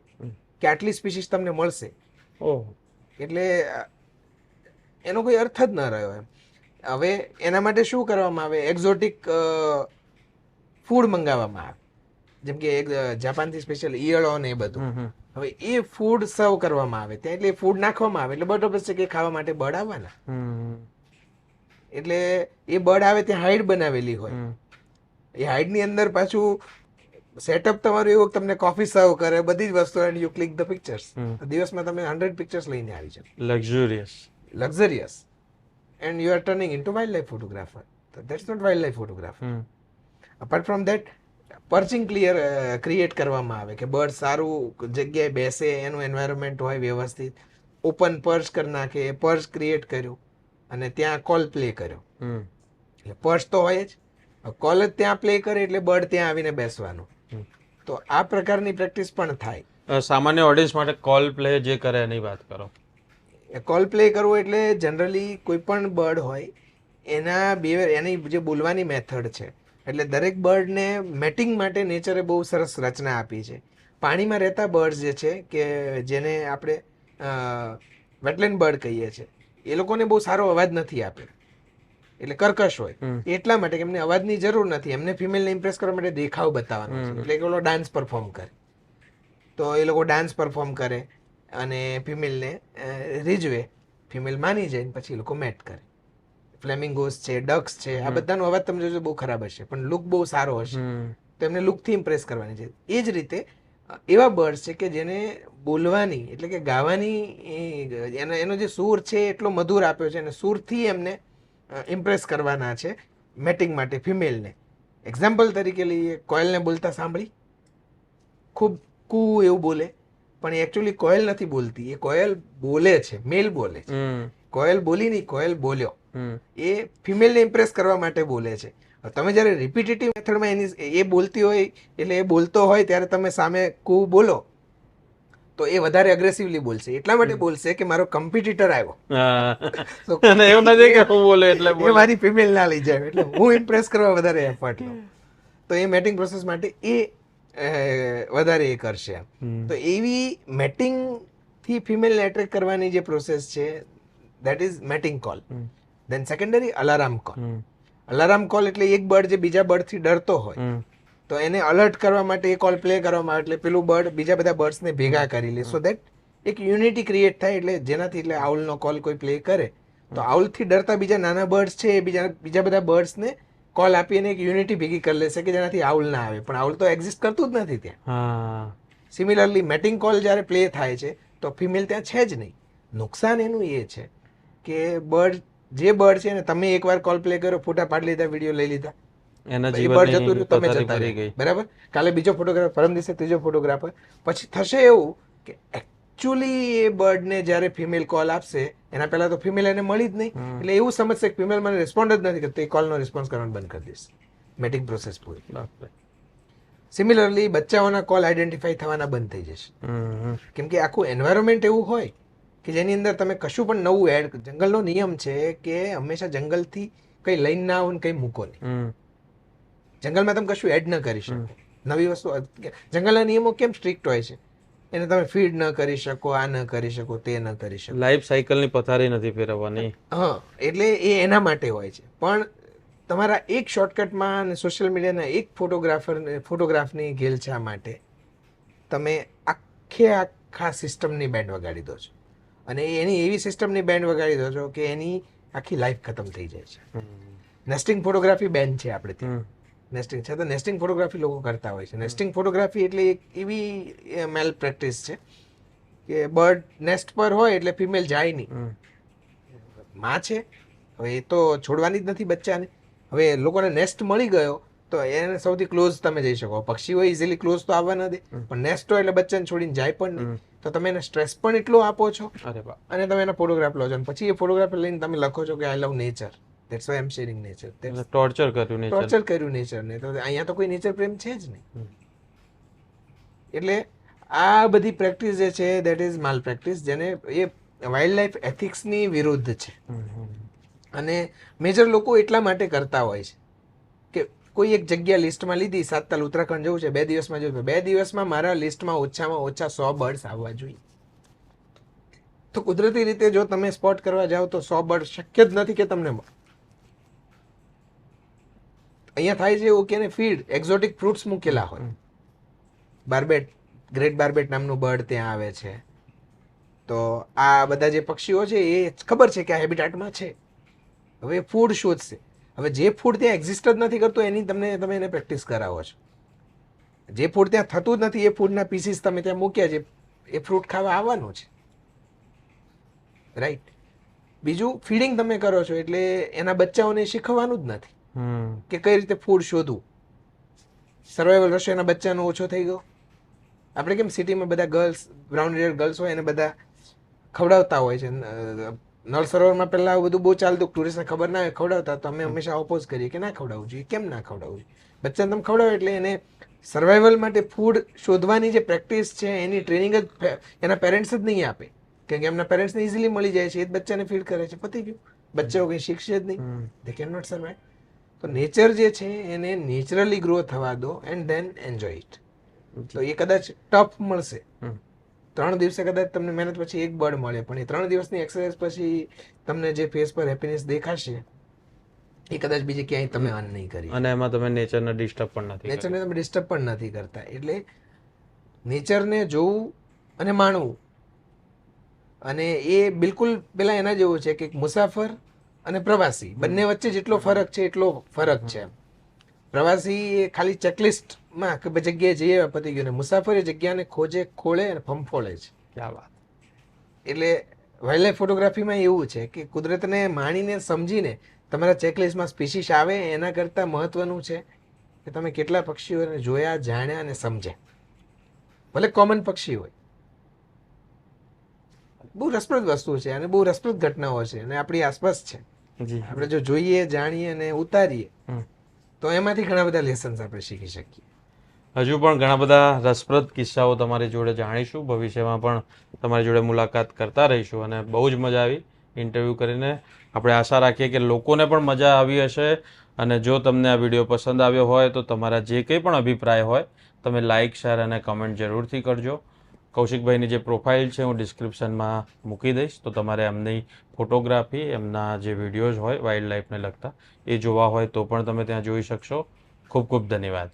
કે આટલી સ્પીસીસ તમને મળશે. એટલે એનો કોઈ અર્થ જ ન રહ્યો એમ. હવે એના માટે શું કરવામાં આવે, એક્ઝોટિક ફૂડ મંગાવવામાં આવે, જેમ કે એક જાપાનથી સ્પેશિયલ ઈયળો ને એ બધું. હવે એ ફૂડ સર્વ કરવામાં આવે ત્યાં, એટલે ફૂડ નાખવામાં આવે એટલે બરોબર છે કે ખાવા માટે બર્ડ આવવાના. એટલે એ બર્ડ આવે ત્યાં હાઈડ બનાવેલી હોય, એ હાઈડની અંદર પાછું સેટઅપ તમારું એવું તમને કોફી સર્વ કરે, બધી જ વસ્તુ, and you click the pictures. દિવસમાં તમે 100 પિક્ચર્સ લઈને આવી શકો, luxurious, and you are turning into wild life photographer. That's not wild life photographer. Apart from that, perching create કરવામાં આવે કે બર્ડ સારું જગ્યાએ બેસે, એનું એન્વાયરમેન્ટ હોય વ્યવસ્થિત, ઓપન પર્ચ કરી નાખે, પર્ચ ક્રિએટ કર્યું અને ત્યાં કોલ પ્લે કર્યો. એટલે પર્ચ તો હોય જ, કોલ જ ત્યાં પ્લે કરે એટલે બર્ડ ત્યાં આવીને બેસવાનું. તો આ પ્રકારની પ્રેક્ટિસ પણ થાય. સામાન્ય ઓડિયન્સ માટે કોલ પ્લે જે કરે એની વાત કરો. કોલ પ્લે કરવો એટલે જનરલી કોઈ પણ બર્ડ હોય એના બિહેવિયર, એની જે બોલવાની મેથડ છે, એટલે દરેક બર્ડને મેટિંગ માટે નેચરે બહુ સરસ રચના આપી છે. પાણીમાં રહેતા બર્ડ્સ જે છે કે જેને આપણે વેટલેન્ડ બર્ડ કહીએ છીએ, એ લોકોને બહુ સારો અવાજ નથી આપે, એટલે કર્કશ હોય. એટલા માટે કે એમને અવાજની જરૂર નથી, એમને ફિમેલને ઇમ્પ્રેસ કરવા માટે દેખાવ બતાવવાનો છે, એટલે એ લોકો ડાન્સ પરફોર્મ કરે. તો એ લોકો ડાન્સ પરફોર્મ કરે અને ફિમેલને રીઝવે, ફિમેલ માની જાય ને પછી એ લોકો મેટ કરે. ફ્લેમિંગોસ છે, ડક્સ છે, આ બધાનો અવાજ તમે જોજો બહુ ખરાબ હશે, પણ લુક બહુ સારો હશે, તો એમને લુકથી ઇમ્પ્રેસ કરવાની છે. એ જ રીતે એવા બર્ડ્સ છે કે જેને બોલવાની એટલે કે ગાવાની એનો જે સૂર છે એટલો મધુર આપ્યો છે અને સૂરથી એમને ઇમ્પ્રેસ કરવાના છે મેટિંગ માટે ફિમેલને. એક્ઝામ્પલ તરીકે લઈએ, કોયલને બોલતા સાંભળી, ખૂબ કુ એવું બોલે, પણ એ એકચ્યુઅલી કોયલ નથી બોલતી, એ કોયલ બોલે છે, મેલ બોલે છે. કોયલ બોલી નહીં, કોયલ બોલ્યો. એ ફિમેલને ઇમ્પ્રેસ કરવા માટે બોલે છે. તમે જ્યારે રિપીટેટિવ મેથડમાં એની એ બોલતી હોય એટલે એ બોલતો હોય ત્યારે તમે સામે કુ બોલો તો એ વધારે અગ્રેસિવલી બોલશે. એટલા માટે બોલશે કે મારો કમ્પિટિટર આવ્યો, એવું નથી કે હું બોલે એટલે એ મારી ફિમેલ ના લઈ જાય, એટલે હું ઇમ્પ્રેસ કરવા વધારે એફર્ટ લઉં. તો એ મેટિંગ પ્રોસેસ માટે એ વધારે એ કરશે. તો એવી મેટિંગ થી ફિમેલને એટ્રેક્ટ કરવાની જે પ્રોસેસ છે, that is mating call. Then secondary alarm call. Alarm call એટલે એક બર્ડ જે બીજા બર્ડથી ડરતો હોય તો એને અલર્ટ કરવા માટે એ કોલ પ્લે કરવામાં આવે, એટલે પેલું બર્ડ બીજા બધા બર્ડ્સને ભેગા કરી લે, સો દેટ એક યુનિટી ક્રિએટ થાય. એટલે જેનાથી એટલે આઉલનો કોલ કોઈ પ્લે કરે તો આઉલથી ડરતા બીજા નાના બર્ડ્સ છે એ બીજા બધા બર્ડ્સને કોલ આપીને એક યુનિટી ભેગી કરી લેશે કે જેનાથી આઉલ ના આવે, પણ આઉલ તો એક્ઝિસ્ટ કરતું જ નથી ત્યાં. સિમિલરલી મેટિંગ કોલ જ્યારે પ્લે થાય છે તો ફિમેલ ત્યાં છે જ નહીં. નુકસાન એનું એ છે કે જે બર્ડ છે ને તમે એકવાર કોલ પ્લે કર્યો, ફોટા પાડી લીધા, વિડીયો લઈ લીધા, એ બર્ડ જતું રહ્યું, તમે જતા રહ્યા, બરાબર. કાલે બીજો ફોટોગ્રાફર, પરમ દિવસે ત્રીજો ફોટોગ્રાફર, પછી થશે એવું કે એકચ્યુઅલી એ બર્ડને જ્યારે ફિમેલ કોલ આપશે એના પહેલા તો ફિમેલ એને મળી જ નહીં, એટલે એવું સમજશે કે ફિમેલ મને રિસ્પોન્ડ જ નથી કરતી, કોલનો રિસ્પોન્સ કરવાનું બંધ કરી દેશે, મેટિંગ પ્રોસેસ પૂરી. સિમિલરલી બચ્ચાઓના કોલ આઈડેન્ટિફાઈ થવાના બંધ થઈ જશે, કેમ કે આખું એન્વાયરમેન્ટ એવું હોય કે જેની અંદર તમે કશું પણ નવું એડ. જંગલનો નિયમ છે કે હંમેશા જંગલથી કંઈ લઈને ના આવો ને કંઈ મૂકો નહીં. જંગલમાં તમે કશું એડ ન કરી શકો, નવી વસ્તુ. જંગલના નિયમો કેમ સ્ટ્રિક્ટ હોય છે? એને તમે ફીડ ન કરી શકો, આ ન કરી શકો, તે ન કરી શકો, લાઈફ સાયકલની પથારી નથી ફેરવવાની. હા, એટલે એ એના માટે હોય છે. પણ તમારા એક શોર્ટકટમાં અને સોશિયલ મીડિયાના એક ફોટોગ્રાફની ઘેલછા માટે તમે આખા સિસ્ટમની બેન્ડ વગાડી દો છો, અને એની એવી સિસ્ટમની બેન્ડ વગાડી દો છો કે એની આખી લાઈફ ખતમ થઈ જાય છે. નેસ્ટિંગ ફોટોગ્રાફી બેન છે આપણે ત્યાં, નેસ્ટિંગ છે તો નેસ્ટિંગ ફોટોગ્રાફી લોકો કરતા હોય છે. નેસ્ટિંગ ફોટોગ્રાફી એટલે એક એવી મેલ પ્રેક્ટિસ છે કે બર્ડ નેસ્ટ પર હોય એટલે ફિમેલ જાય નહીં, માં છે હવે એ તો છોડવાની જ નથી બચ્ચાને. હવે લોકોને નેસ્ટ મળી ગયો તો એને સૌથી ક્લોઝ તમે જઈ શકો. પક્ષીઓ ઇઝીલી ક્લોઝ તો આવવા ન દે, પણ નેસ્ટ હોય એટલે બચ્ચાને છોડીને જાય પણ નહીં, તો તમે એને સ્ટ્રેસ પણ એટલો આપો છો અને તમે એના ફોટોગ્રાફ લો છો, અને પછી એ ફોટોગ્રાફ લઈને તમે લખો છો કે I love nature, that's why I am sharing nature. Torture કર્યું નેચરને. તો અહીંયા તો કોઈ નેચર પ્રેમ છે જ નહીં. એટલે આ બધી પ્રેક્ટિસ જે છે દેટ ઇઝ માલ પ્રેક્ટિસ, જેને એ વાઇલ્ડ લાઈફ એથિક્સની વિરુદ્ધ છે. અને મેજર લોકો એટલા માટે કરતા હોય છે કે કોઈ એક જગ્યા લિસ્ટમાં લીધી, 7 તાલ ઉત્તરાખંડ જવું છે, 2 દિવસમાં જવું છે, 2 દિવસમાં મારા લિસ્ટમાં ઓછામાં ઓછા 100 બર્ડ્સ આવવા જોઈએ. તો કુદરતી રીતે જો તમે સ્પોટ કરવા જાઓ તો 100 બર્ડ શક્ય જ નથી કે તમને મળે. અહીંયા થાય છે એવું કે એને ફીડ એક્ઝોટિક ફ્રૂટ્સ મૂકેલા હોય. બાર્બેટ, ગ્રેટ બાર્બેટ નામનું બર્ડ ત્યાં આવે છે. તો આ બધા જે પક્ષીઓ છે એ ખબર છે કે આ હેબિટાટમાં છે. હવે એ ફૂડ શોધશે. હવે જે ફૂડ ત્યાં એક્ઝિસ્ટ જ નથી કરતું એની તમે એને પ્રેક્ટિસ કરાવો છો. જે ફૂડ ત્યાં થતું જ નથી એ ફૂડના પીસીસ તમે ત્યાં મૂક્યા છે, એ ફ્રૂટ ખાવા આવવાનું છે, રાઈટ. બીજું ફીડિંગ તમે કરો છો એટલે એના બચ્ચાઓને શીખવવાનું જ નથી કે કઈ રીતે ફૂડ શોધવું. સર્વાઈવલ રશિયો એના બચ્ચાનો ઓછો થઈ ગયો. આપણે કેમ સિટીમાં બધા ગર્લ્સ, બ્રાઉન હેર ગર્લ્સ હોય એને બધા ખવડાવતા હોય છે. નળ સરોવરમાં પહેલાં આવું બધું બહુ ચાલતું, ટુરિસ્ટને ખબર ના હોય ખવડાવતા, તો અમે હંમેશા ઓપોઝ કરીએ કે ના ખવડાવવું જોઈએ. કેમ ના ખવડાવવું જોઈએ? બચ્ચાને તમે ખવડાવો એટલે એને સર્વાઈવલ માટે ફૂડ શોધવાની જે પ્રેક્ટિસ છે એની ટ્રેનિંગ જ એના પેરેન્ટ્સ જ નહીં આપે, કેમ કે એમના પેરેન્ટ્સને ઇઝીલી મળી જાય છે, એ જ બચ્ચાને ફીડ કરે છે, પતી ગયું. બચ્ચાઓ કંઈ શીખશે જ નહીં, દે કેન નોટ સર્વાઈવ. તો નેચર જે છે એને નેચરલી ગ્રો થવા દો એન્ડ ધેન એન્જોય ઇટ. તો એ કદાચ ટફ મળશે, 3 દિવસે કદાચ તમને મહેનત પછી એક બર્ડ મળે, પણ એ 3 દિવસની એક્સરસાઇઝ પછી તમને જે ફેસ પર હેપીનેસ દેખાશે એ કદાચ બીજે ક્યાંય તમે અન નહીં કરી. અને એમાં તમે નેચરને ડિસ્ટર્બ પણ નથી નેચરને તમે ડિસ્ટર્બ પણ નથી કરતા. એટલે નેચરને જોવું અને માણવું, અને એ બિલકુલ પેલા એના જેવું છે કે મુસાફર અને પ્રવાસી બંને વચ્ચે જેટલો ફરક છે એટલો ફરક છે. પ્રવાસી એ ખાલી ચેકલિસ્ટમાં કે જગ્યાએ જઈએ પતી ગયું, ને મુસાફર એ જગ્યાને ખોજે, ખોળે અને ફંફોળે છે. ક્યાં વાત. એટલે વાઇલ્ડ લાઈફ ફોટોગ્રાફીમાં એવું છે કે કુદરતને માણીને સમજીને તમારા ચેકલિસ્ટમાં સ્પીસીસ આવે એના કરતાં મહત્વનું છે કે તમે કેટલા પક્ષીઓને જોયા, જાણ્યા અને સમજ્યા. ભલે કોમન પક્ષી હોય. બહુ રસપ્રદ વસ્તુ છે અને બહુ રસપ્રદ ઘટનાઓ છે અને આપણી આસપાસ છે. આપણે જો જોઈએ, જાણીએ અને ઉતારીએ તો એમાંથી ઘણા બધા લેસન્સ આપણે શીખી શકીએ. હજુ પણ ઘણા બધા રસપ્રદ કિસ્સાઓ તમારી જોડે જાણીશું, ભવિષ્યમાં પણ તમારી જોડે મુલાકાત કરતા રહીશું. અને બહુ જ મજા આવી ઇન્ટરવ્યૂ કરીને. આપણે આશા રાખીએ કે લોકોને પણ મજા આવી હશે. અને જો તમને આ વિડીયો પસંદ આવ્યો હોય તો તમારા જે કંઈ પણ અભિપ્રાય હોય તમે લાઇક, શેર અને કમેન્ટ જરૂરથી કરજો. કૌશિકભાઈની જે પ્રોફાઇલ છે હું ડિસ્ક્રિપ્શનમાં મૂકી દઈશ, તો તમારે એમની ફોટોગ્રાફી, એમના જે વિડીયોઝ હોય વાઇલ્ડ લાઈફને લગતા એ જોવા હોય તો પણ તમે ત્યાં જોઈ શકશો. ખૂબ ખૂબ ધન્યવાદ.